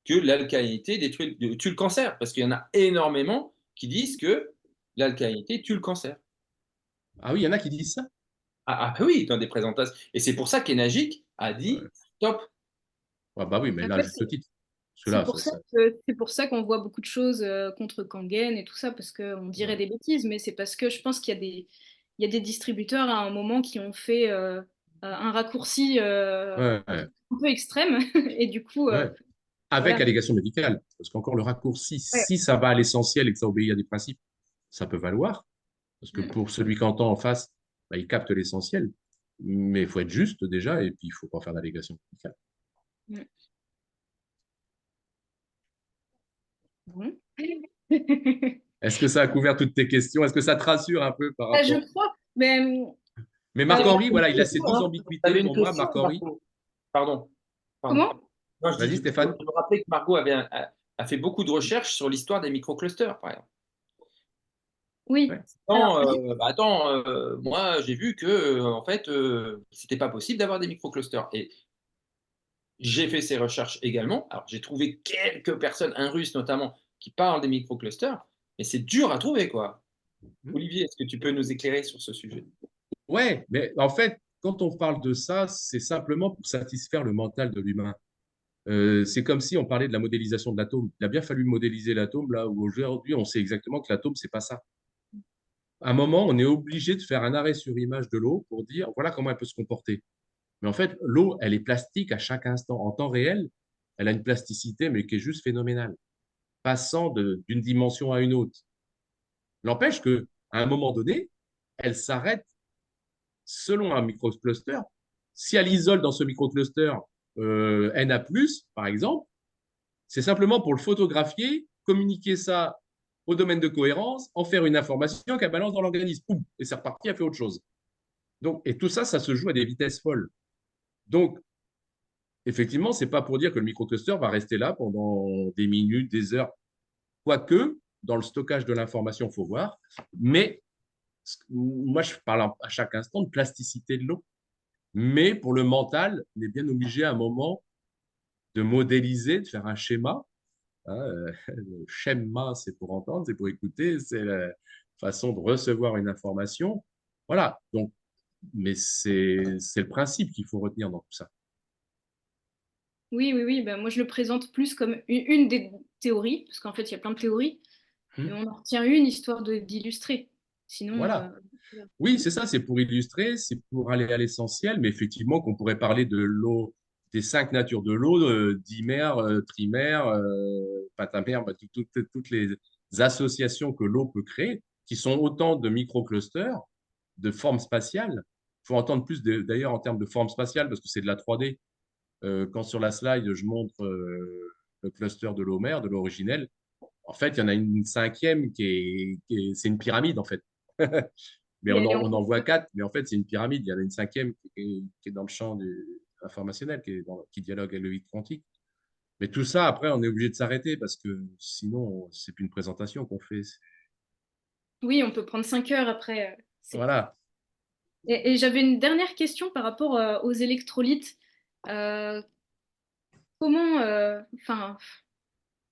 que l'alcalinité tue le cancer. Parce qu'il y en a énormément qui disent que l'alcalinité tue le cancer. Ah oui, il y en a qui disent ça. Ah oui, dans des présentations. Et c'est pour ça qu'Enagic a Ouais. dit stop. Ouais, bah oui, mais là, après, juste titre. Parce que c'est là, pour ça qu'on voit beaucoup de choses contre Kangen et tout ça, parce qu'on dirait ouais. des bêtises, mais c'est parce que je pense qu'il y a des distributeurs à un moment qui ont fait un raccourci Ouais, ouais, un peu extrême, et du coup, ouais. Avec voilà. allégation médicale. Parce qu'encore le raccourci, Ouais. si ça va à l'essentiel et que ça obéit à des principes, ça peut valoir. Parce que Mm. pour celui qui entend en face, bah, il capte l'essentiel. Mais il faut être juste déjà, et puis il ne faut pas faire d'allégation médicale. Mm. Bon. Est-ce que ça a couvert toutes tes questions? Est-ce que ça te rassure un peu par Je rapport? crois, mais Mais euh, Marc-Henri, voilà, il a ces Question, deux hein. Tu ambiguïtés avais une pour moi, question, Marc-Henri. Marco? Pardon. Pardon. comment? Non, je dis Vas-y, du coup, Stéphane. je me rappelais que Margot a fait beaucoup de recherches sur l'histoire des microclusters, par exemple. Oui. Ouais. Alors, Attends, moi j'ai vu que en fait c'était pas possible d'avoir des microclusters. Et j'ai fait ces recherches également. Alors j'ai trouvé quelques personnes, un russe notamment, qui parlent des microclusters, mais c'est dur à trouver quoi. Olivier, est-ce que tu peux nous éclairer sur ce sujet? Ouais, mais en fait, quand on parle de ça, c'est simplement pour satisfaire le mental de l'humain. C'est comme si on parlait de la modélisation de l'atome. Il a bien fallu modéliser l'atome là où aujourd'hui on sait exactement que l'atome, c'est pas ça. À un moment, on est obligé de faire un arrêt sur image de l'eau pour dire voilà comment elle peut se comporter. Mais en fait, l'eau, elle est plastique à chaque instant. En temps réel, elle a une plasticité, mais qui est juste phénoménale, passant d'une dimension à une autre. N'empêche qu'à un moment donné, elle s'arrête selon un microcluster. Si elle isole dans ce microcluster Na+, par exemple, c'est simplement pour le photographier, communiquer ça au domaine de cohérence, en faire une information qu'elle balance dans l'organisme. Poum, et c'est reparti, elle fait autre chose. Donc, et tout ça, ça se joue à des vitesses folles. Donc, effectivement, ce n'est pas pour dire que le microcluster va rester là pendant des minutes, des heures, quoique, dans le stockage de l'information, il faut voir. Mais moi, je parle à chaque instant de plasticité de l'eau. Mais pour le mental, on est bien obligé à un moment de modéliser, de faire un schéma. Hein, le schéma, c'est pour entendre, c'est pour écouter, c'est la façon de recevoir une information. Voilà. Donc, mais c'est le principe qu'il faut retenir dans tout ça. Oui, oui, oui. Ben, moi, je le présente plus comme une des théories, parce qu'en fait, il y a plein de théories, mais on en retient une histoire d'illustrer. Sinon, Voilà. Oui, c'est ça, c'est pour illustrer, c'est pour aller à l'essentiel, mais effectivement qu'on pourrait parler de l'eau, des 5 natures de l'eau, dimère, trimère, pentamère, bah, toutes les associations que l'eau peut créer, qui sont autant de microclusters, de formes spatiales. Il faut entendre plus d'ailleurs en termes de forme spatiale, parce que c'est de la 3D. Quand sur la slide, je montre le cluster de l'eau mère, de l'eau originelle, en fait, il y en a une cinquième c'est une pyramide, en fait. Mais et elle est on en en- voit 4, mais en fait, c'est une pyramide. Il y en a une cinquième qui est dans le champ informationnel, qui dialogue avec le vide quantique. Mais tout ça, après, on est obligé de s'arrêter parce que sinon, c'est plus une présentation qu'on fait. Oui, on peut prendre 5 heures après. Voilà. Et j'avais une dernière question par rapport aux électrolytes. Euh, comment, enfin,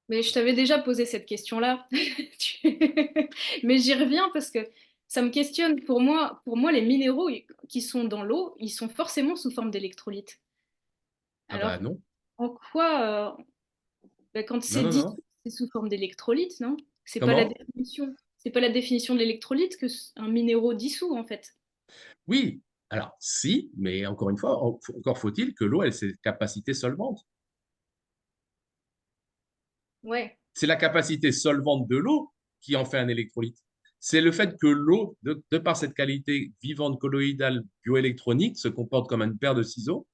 mais je t'avais déjà posé cette question-là, mais j'y reviens parce que ça me questionne. Pour moi, les minéraux qui sont dans l'eau, ils sont forcément sous forme d'électrolytes. Ah bah Alors, non. en quoi, ben, quand Non, c'est non, dit, non. c'est sous forme d'électrolyte, non? C'est pas la Comment? définition. C'est pas la définition de l'électrolyte que un minéraux dissous, en fait. Oui. Alors, si, mais encore une fois, encore faut-il que l'eau ait ses capacités solvantes. Ouais. C'est la capacité solvante de l'eau qui en fait un électrolyte. C'est le fait que l'eau, de par cette qualité vivante colloïdale bioélectronique, se comporte comme une paire de ciseaux.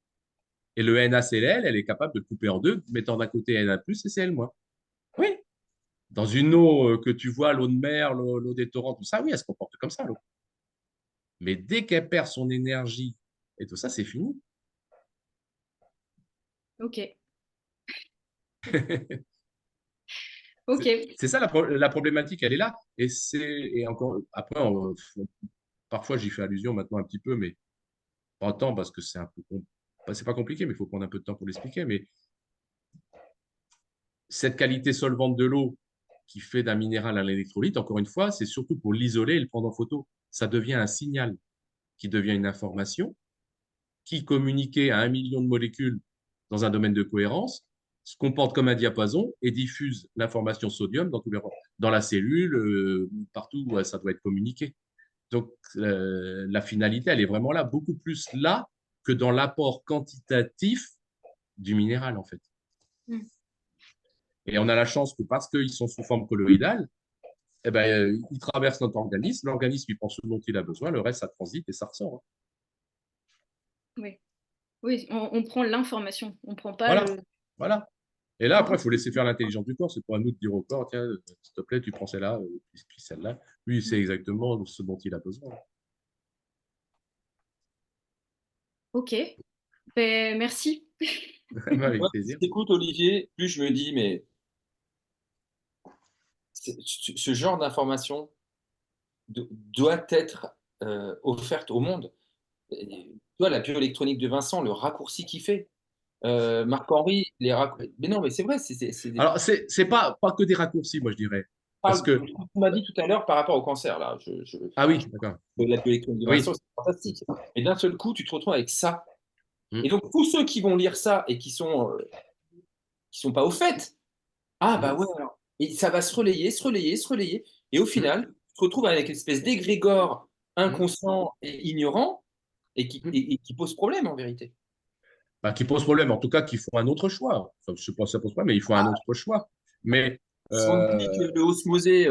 Et le NaCl, elle est capable de le couper en deux, mettant d'un côté Na+, et Cl-. Oui. Dans une eau que tu vois, l'eau de mer, l'eau des torrents, tout ça, oui, elle se comporte comme ça, l'eau. Mais dès qu'elle perd son énergie et tout ça, c'est fini. Ok. Ok. C'est ça la problématique, elle est là. Et encore, après, parfois j'y fais allusion maintenant un petit peu, mais pas tant parce que c'est un peu, c'est pas compliqué, mais il faut prendre un peu de temps pour l'expliquer. Mais cette qualité solvante de l'eau qui fait d'un minéral un électrolyte, encore une fois, c'est surtout pour l'isoler et le prendre en photo. Ça devient un signal qui devient une information qui, communiquée à 1 million de molécules dans un domaine de cohérence, se comporte comme un diapason et diffuse l'information sodium dans la cellule, partout où ça doit être communiqué. Donc, la finalité, elle est vraiment là, beaucoup plus là que dans l'apport quantitatif du minéral, en fait. Hmm. Et on a la chance que parce qu'ils sont sous forme colloïdale, eh ben, ils traversent notre organisme, l'organisme il prend ce dont il a besoin, le reste ça transite et ça ressort. Hein. Oui. Oui, on prend l'information, on prend pas Voilà, le. voilà. Et là, On après, prend... il faut laisser faire l'intelligence du corps. C'est pour à nous de dire au corps, tiens, s'il te plaît, tu prends celle-là, puis celle-là. Lui, c'est exactement ce dont il a besoin. Ok, ben, merci. Moi, Avec plus plaisir. je t'écoute, Olivier, plus je me dis, mais ce genre d'information doit être offerte au monde. Tu vois, la bioélectronique de Vincent, le raccourci qu'il fait. Marc-Henri, mais non, mais c'est vrai, Alors, c'est pas que des raccourcis, moi, je dirais. Parce que, tu m'as dit tout à l'heure par rapport au cancer, là. ah oui, d'accord. La bioélectronique de Vincent, Oui. c'est fantastique. Et d'un seul coup, tu te retrouves avec ça. Et Mm, donc, tous ceux qui vont lire ça et qui sont pas au fait, ah bah mm, ouais, alors. Et ça va se relayer, se relayer, se relayer. Et au mm, final, tu te retrouves avec une espèce d'égrégore mm, inconscient et ignorant et mm. et qui pose problème en vérité. bah, qui pose problème, en tout cas, qui font un autre choix. Enfin, je sais pas si ça pose problème, mais ils font un autre choix. Mais Si on dit que le osmosé,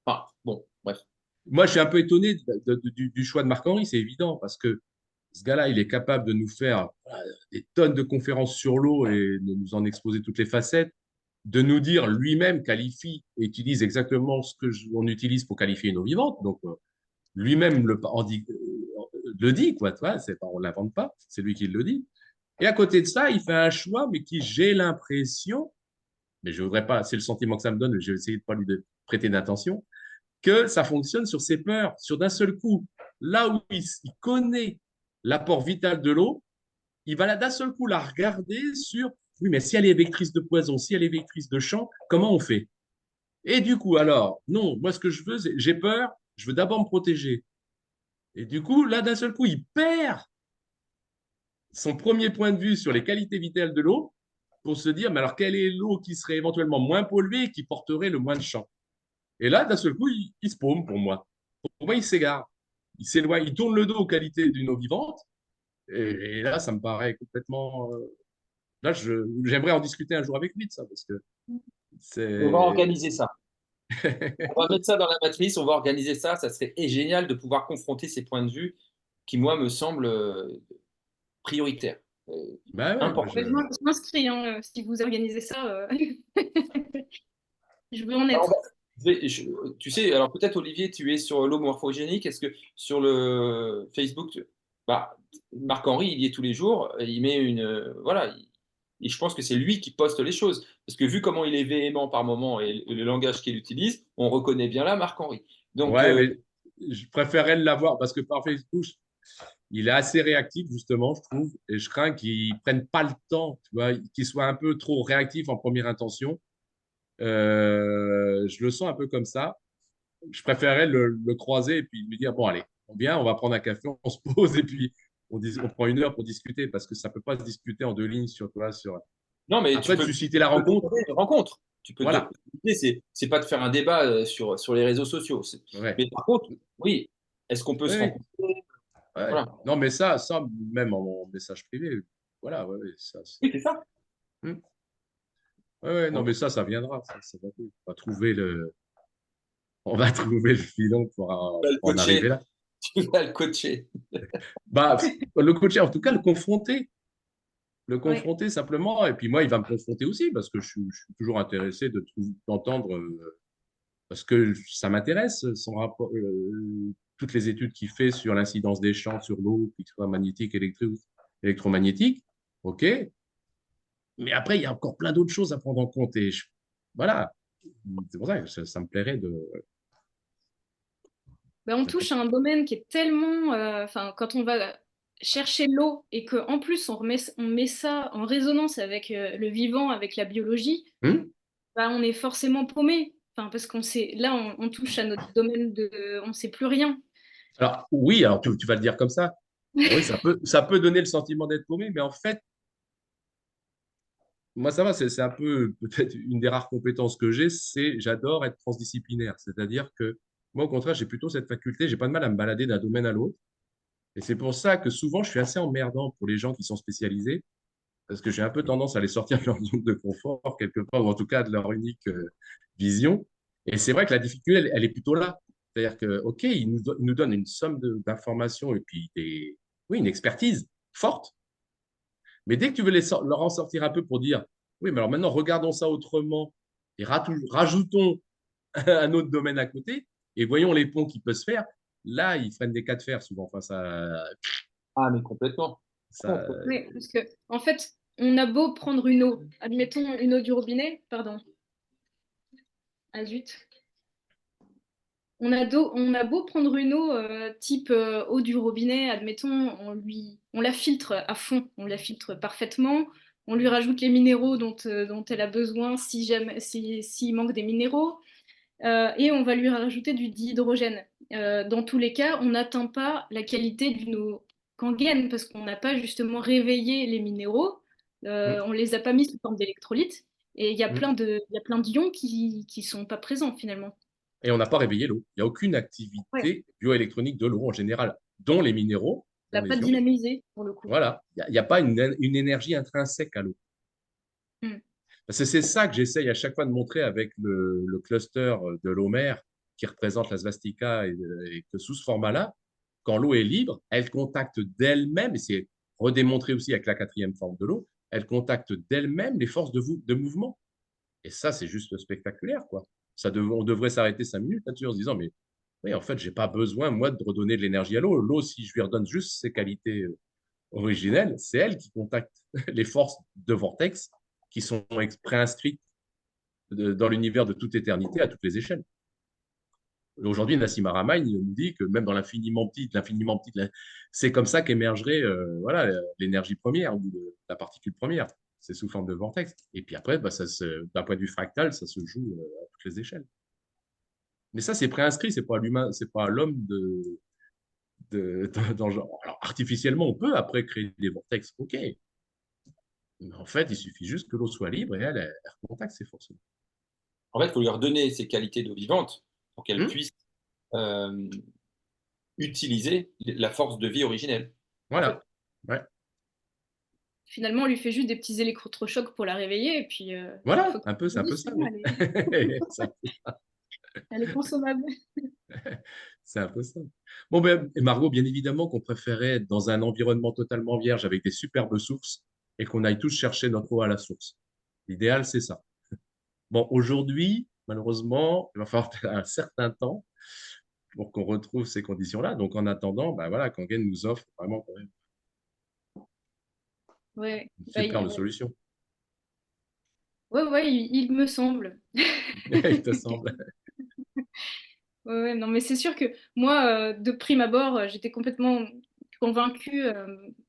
enfin, bon, bref. moi, je suis un peu étonné du choix de Marc-Henri, c'est évident, parce que ce gars-là, il est capable de nous faire des tonnes de conférences sur l'eau et de nous en exposer toutes les facettes, de nous dire lui-même qualifie et utilise exactement ce que on utilise pour qualifier une eau vivante. Donc, lui-même le dit, quoi. Tu vois, on ne l'invente pas, c'est lui qui le dit. Et à côté de ça, il fait un choix, mais qui, j'ai l'impression, mais je voudrais pas, c'est le sentiment que ça me donne, je vais essayer de pas lui prêter d'attention, que ça fonctionne sur ses peurs, sur d'un seul coup. Là où il connaît l'apport vital de l'eau, il va d'un seul coup la regarder sur, oui, mais si elle est vectrice de poison, si elle est vectrice de champ, comment on fait? Et du coup, alors, non, moi, ce que je veux, j'ai peur, je veux d'abord me protéger. Et du coup, là, d'un seul coup, il perd son premier point de vue sur les qualités vitales de l'eau pour se dire, mais alors, quelle est l'eau qui serait éventuellement moins polluée et qui porterait le moins de champ? Et là, d'un seul coup, il se paume pour moi. Pour moi, il s'égare. Il s'éloigne, il tourne le dos aux qualités d'une eau vivante. Et là, ça me paraît complètement. Là, j'aimerais en discuter un jour avec lui de ça, parce que On va c'est. organiser ça. On va mettre ça dans la matrice, on va organiser ça. Ça serait génial de pouvoir confronter ces points de vue qui, moi, me semblent prioritaires, Bah ouais, moi, importants. Ouais, je m'inscris, hein, si vous organisez ça. Je veux en Alors, être. tu sais, alors peut-être Olivier, tu es sur l'eau morphogénique. Est-ce que sur le Facebook, bah, Marc-Henri, il y est tous les jours, il met voilà, et je pense que c'est lui qui poste les choses. Parce que vu comment il est véhément par moment et le langage qu'il utilise, on reconnaît bien là Marc-Henri. Donc, ouais, mais je préférerais l'avoir parce que par Facebook, il est assez réactif, justement, je trouve, et je crains qu'il ne prenne pas le temps, tu vois, qu'il soit un peu trop réactif en première intention. Je le sens un peu comme ça. Je préférerais le croiser et puis lui dire, bon, allez, on vient, on va prendre un café, on se pose et puis on prend une heure pour discuter parce que ça ne peut pas se discuter en deux lignes sur toi. non, mais Après, de susciter la tu peux rencontre, demander une rencontre. voilà. L'idée, c'est pas de faire un débat sur les réseaux sociaux. Ouais. Mais par contre, oui, est-ce qu'on peut Oui, se oui. rencontrer? Ouais. Voilà. Non, mais ça, même en message privé, voilà, ouais, ouais, ça, Oui, c'est ça. Hmm. Ouais, ouais, non, On mais ça viendra. Ça va, on va trouver le filon va le pour en arriver coacher. là. Tu vas le coacher. Bah, le coacher, en tout cas, le confronter. Le Ouais. confronter simplement. Et puis moi, il va me confronter aussi parce que je suis toujours intéressé d'entendre, parce que ça m'intéresse, son rapport, toutes les études qu'il fait sur l'incidence des champs sur l'eau, qu'il soit magnétique, électrique, électromagnétique. OK. Mais après, il y a encore plein d'autres choses à prendre en compte. Voilà. C'est pour ça que ça me plairait de. Ben, on touche à un domaine qui est tellement, enfin, quand on va chercher l'eau et qu'en plus on met ça en résonance avec le vivant, avec la biologie, Hmm. ben, on est forcément paumé. Enfin, parce qu'on sait, là, on touche à notre domaine de, on sait plus rien. Alors, oui, alors tu vas le dire comme ça. Oui, ça peut donner le sentiment d'être paumé, mais en fait, moi, ça va, c'est un peu peut-être une des rares compétences que j'ai, c'est j'adore être transdisciplinaire. C'est-à-dire que moi, au contraire, j'ai plutôt cette faculté, j'ai pas de mal à me balader d'un domaine à l'autre. Et c'est pour ça que souvent, je suis assez emmerdant pour les gens qui sont spécialisés, parce que j'ai un peu tendance à les sortir de leur zone de confort, quelque part, ou en tout cas de leur unique vision. Et c'est vrai que la difficulté, elle est plutôt là. C'est-à-dire que, OK, ils nous donnent une somme d'informations et puis oui, une expertise forte. Mais dès que tu veux leur en sortir un peu pour dire, oui, mais alors maintenant, regardons ça autrement et rajoutons un autre domaine à côté et voyons les ponts qui peuvent se faire, là, ils freinent des cas de fer souvent. Enfin, Ah, mais complètement. ça, Oui, parce que, en fait, on a beau prendre une eau, admettons une eau du robinet, pardon, ah zut. On a beau prendre une eau type eau du robinet, admettons, on la filtre à fond, on la filtre parfaitement, on lui rajoute les minéraux dont elle a besoin si jamais, s'il manque des minéraux, et on va lui rajouter du dihydrogène. Dans tous les cas, on n'atteint pas la qualité d'une eau Kangen parce qu'on n'a pas justement réveillé les minéraux, hum, on les a pas mis sous forme d'électrolytes, et hum. il y a plein d'ions qui sont pas présents finalement. Et on n'a pas réveillé l'eau. Il n'y a aucune Ouais. activité bioélectronique de l'eau en général, dont les minéraux. l'a pas cohésion. dynamisé pour le coup. Voilà, il n'y a pas une énergie intrinsèque à l'eau. Hmm. Parce que c'est ça que j'essaye à chaque fois de montrer avec le cluster de l'homère qui représente la svastika et que sous ce format-là, quand l'eau est libre, elle contacte d'elle-même, et c'est redémontré aussi avec la quatrième forme de l'eau, elle contacte d'elle-même les forces de mouvement. Et ça, c'est juste spectaculaire, quoi. On devrait s'arrêter 5 minutes là-dessus en se disant, mais oui, en fait, j'ai pas besoin, moi, de redonner de l'énergie à l'eau. L'eau, si je lui redonne juste ses qualités originelles, c'est elle qui contacte les forces de vortex qui sont préinscrites dans l'univers de toute éternité à toutes les échelles. Aujourd'hui, Nassim Haramein nous dit que même dans l'infiniment petit, c'est comme ça qu'émergerait voilà, l'énergie première, ou la particule première. C'est sous forme de vortex. Et puis après, bah, d'un point de vue fractal, ça se joue à toutes les échelles. Mais ça, c'est préinscrit, c'est pas l'humain, c'est pas l'homme dans le genre. Alors, artificiellement, on peut après créer des vortex, ok. Mais en fait, il suffit juste que l'eau soit libre et elle contacte ces forces. En fait, il faut lui redonner ses qualités d'eau vivante pour qu'elle Hmm. puisse euh, utiliser la force de vie originelle, en fait. Voilà. Ouais. Finalement, on lui fait juste des petits électrochocs pour la réveiller, et puis une Voilà, fois que un peu, c'est un c'est peu c'est ça, bon, oui. elle est consommable. C'est un peu ça. Bon, ben, et Margot, bien évidemment qu'on préférait être dans un environnement totalement vierge avec des superbes sources et qu'on aille tous chercher notre eau à la source. L'idéal, c'est ça. Bon, aujourd'hui, malheureusement, il va falloir un certain temps pour qu'on retrouve ces conditions-là. Donc, en attendant, ben voilà, Kangen nous offre vraiment quand même Ouais, une bah, superbe solution. ouais, ouais, il me semble. Il te semble? Ouais, ouais, non, mais c'est sûr que moi, de prime abord, j'étais complètement convaincue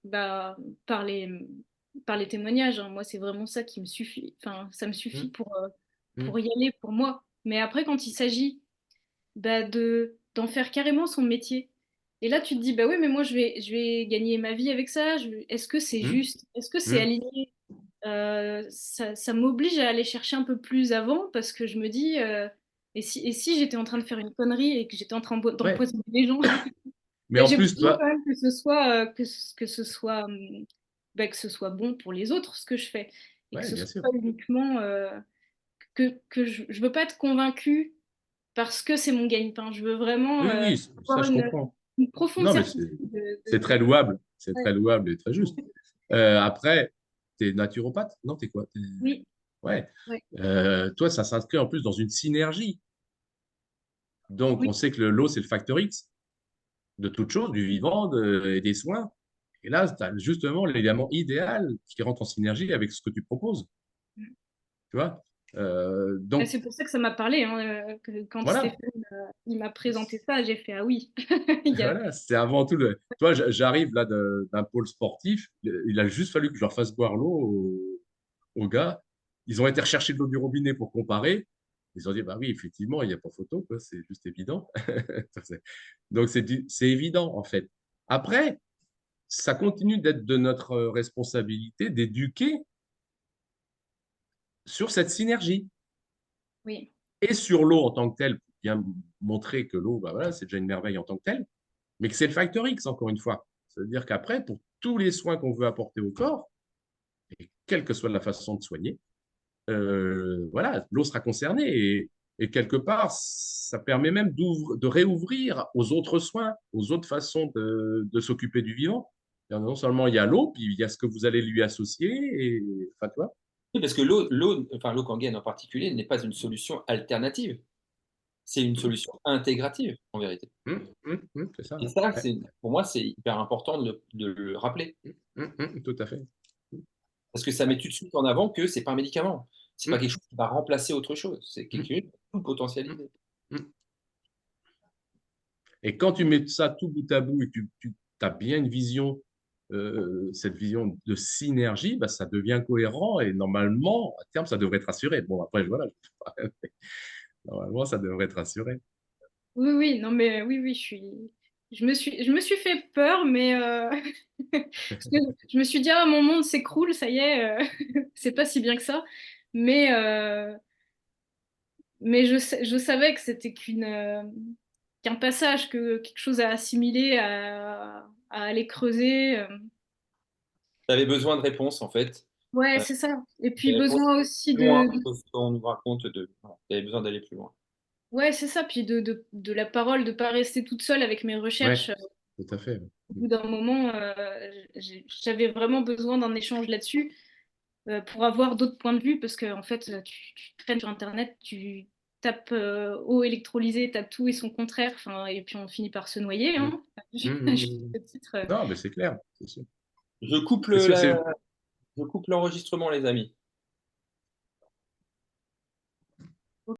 bah, par par les témoignages, hein. Moi, c'est vraiment ça qui me suffit. Enfin, ça me suffit Hum, pour hum, y aller pour moi. Mais après, quand il s'agit bah, d'en faire carrément son métier, et là, tu te dis, bah oui, mais moi, je vais gagner ma vie avec ça. Est-ce que c'est hum, juste? Est-ce que c'est hum. aligné? Ça m'oblige à aller chercher un peu plus avant parce que je me dis, et si j'étais en train de faire une connerie et que j'étais en train Ouais. d'empoisonner les gens? Mais Ben, en j'ai plus, besoin toi, quand même que ce soit, que ce soit, ben, que ce soit bon pour les autres ce que je fais et que ouais, ce bien soit sûr. pas uniquement que je veux pas être convaincue parce que c'est mon gagne-pain. Je veux vraiment Oui, oui, ça, avoir je comprends. une profonde Non, mais certitude c'est très louable. C'est très ouais. louable et très juste. Après, tu es naturopathe? Non, tu es quoi? Oui, Ouais. ouais, Toi, ça s'inscrit en plus dans une synergie. Donc, oui. on sait que l'eau, c'est le facteur X de toute chose, du vivant et des soins. Et là, tu as justement l'élément idéal qui rentre en synergie avec ce que tu proposes. Tu vois? Et Donc, c'est pour ça que ça m'a parlé, hein, quand voilà. Stéphane il m'a présenté ça, j'ai fait ah oui. Il y a... Voilà, c'est avant tout le. Toi, j'arrive là d'un pôle sportif. Il a juste fallu que je leur fasse boire l'eau aux gars. Ils ont été rechercher de l'eau du robinet pour comparer. Ils ont dit, bah oui, effectivement, il n'y a pas photo, quoi, c'est juste évident. Donc, c'est évident, en fait. Après, ça continue d'être de notre responsabilité d'éduquer sur cette synergie Oui, et sur l'eau en tant que telle, pour bien montrer que l'eau, bah voilà, c'est déjà une merveille en tant que telle, mais que c'est le facteur X, encore une fois. Ça veut dire qu'après, pour tous les soins qu'on veut apporter au corps, et quelle que soit la façon de soigner, voilà, l'eau sera concernée et quelque part, ça permet même de réouvrir aux autres soins, aux autres façons de s'occuper du vivant. Non seulement il y a l'eau, puis il y a ce que vous allez lui associer, et enfin, toi. Oui, parce que enfin, l'eau Kangen en particulier, n'est pas une solution alternative. C'est une Hum, solution intégrative, en vérité. c'est ça. Et ça, Ouais. pour moi, c'est hyper important de le rappeler. Tout à fait. Parce que ça met Ouais. tout de suite en avant que c'est pas un médicament. C'est pas Hum, quelque chose qui va remplacer autre chose. C'est quelque hum, chose de tout hum, potentialisé. hum. Et quand tu mets ça tout bout à bout et que tu as bien une vision, cette vision de synergie, bah, ça devient cohérent et normalement, à terme, ça devrait être assuré. Bon, après, voilà, normalement, ça devrait être assuré. oui, oui, non mais oui, oui, je me suis fait peur, mais parce que je me suis dit ah mon monde s'écroule, ça y est, c'est pas si bien que ça, mais je savais que c'était qu'un passage, que quelque chose à assimiler, à aller creuser. Tu avais besoin de réponses, en fait. Ouais, Euh, c'est ça. Et puis des réponses besoin aussi plus loin que ce qu'on nous raconte de. Voilà, tu avais besoin d'aller plus loin. ouais, c'est ça. Puis de la parole, de pas rester toute seule avec mes Ouais, recherches. tout à fait. Au bout d'un moment, j'avais vraiment besoin d'un échange là-dessus pour avoir d'autres points de vue parce que en fait, tu traînes sur Internet, tu tapes eau électrolysée, t'as tout et son contraire, enfin, et puis on finit par se noyer, Mm. hein. Mm, Juste mm, mm. le titre. Non, mais c'est clair, c'est sûr. Je coupe C'est sûr, je coupe l'enregistrement, les amis.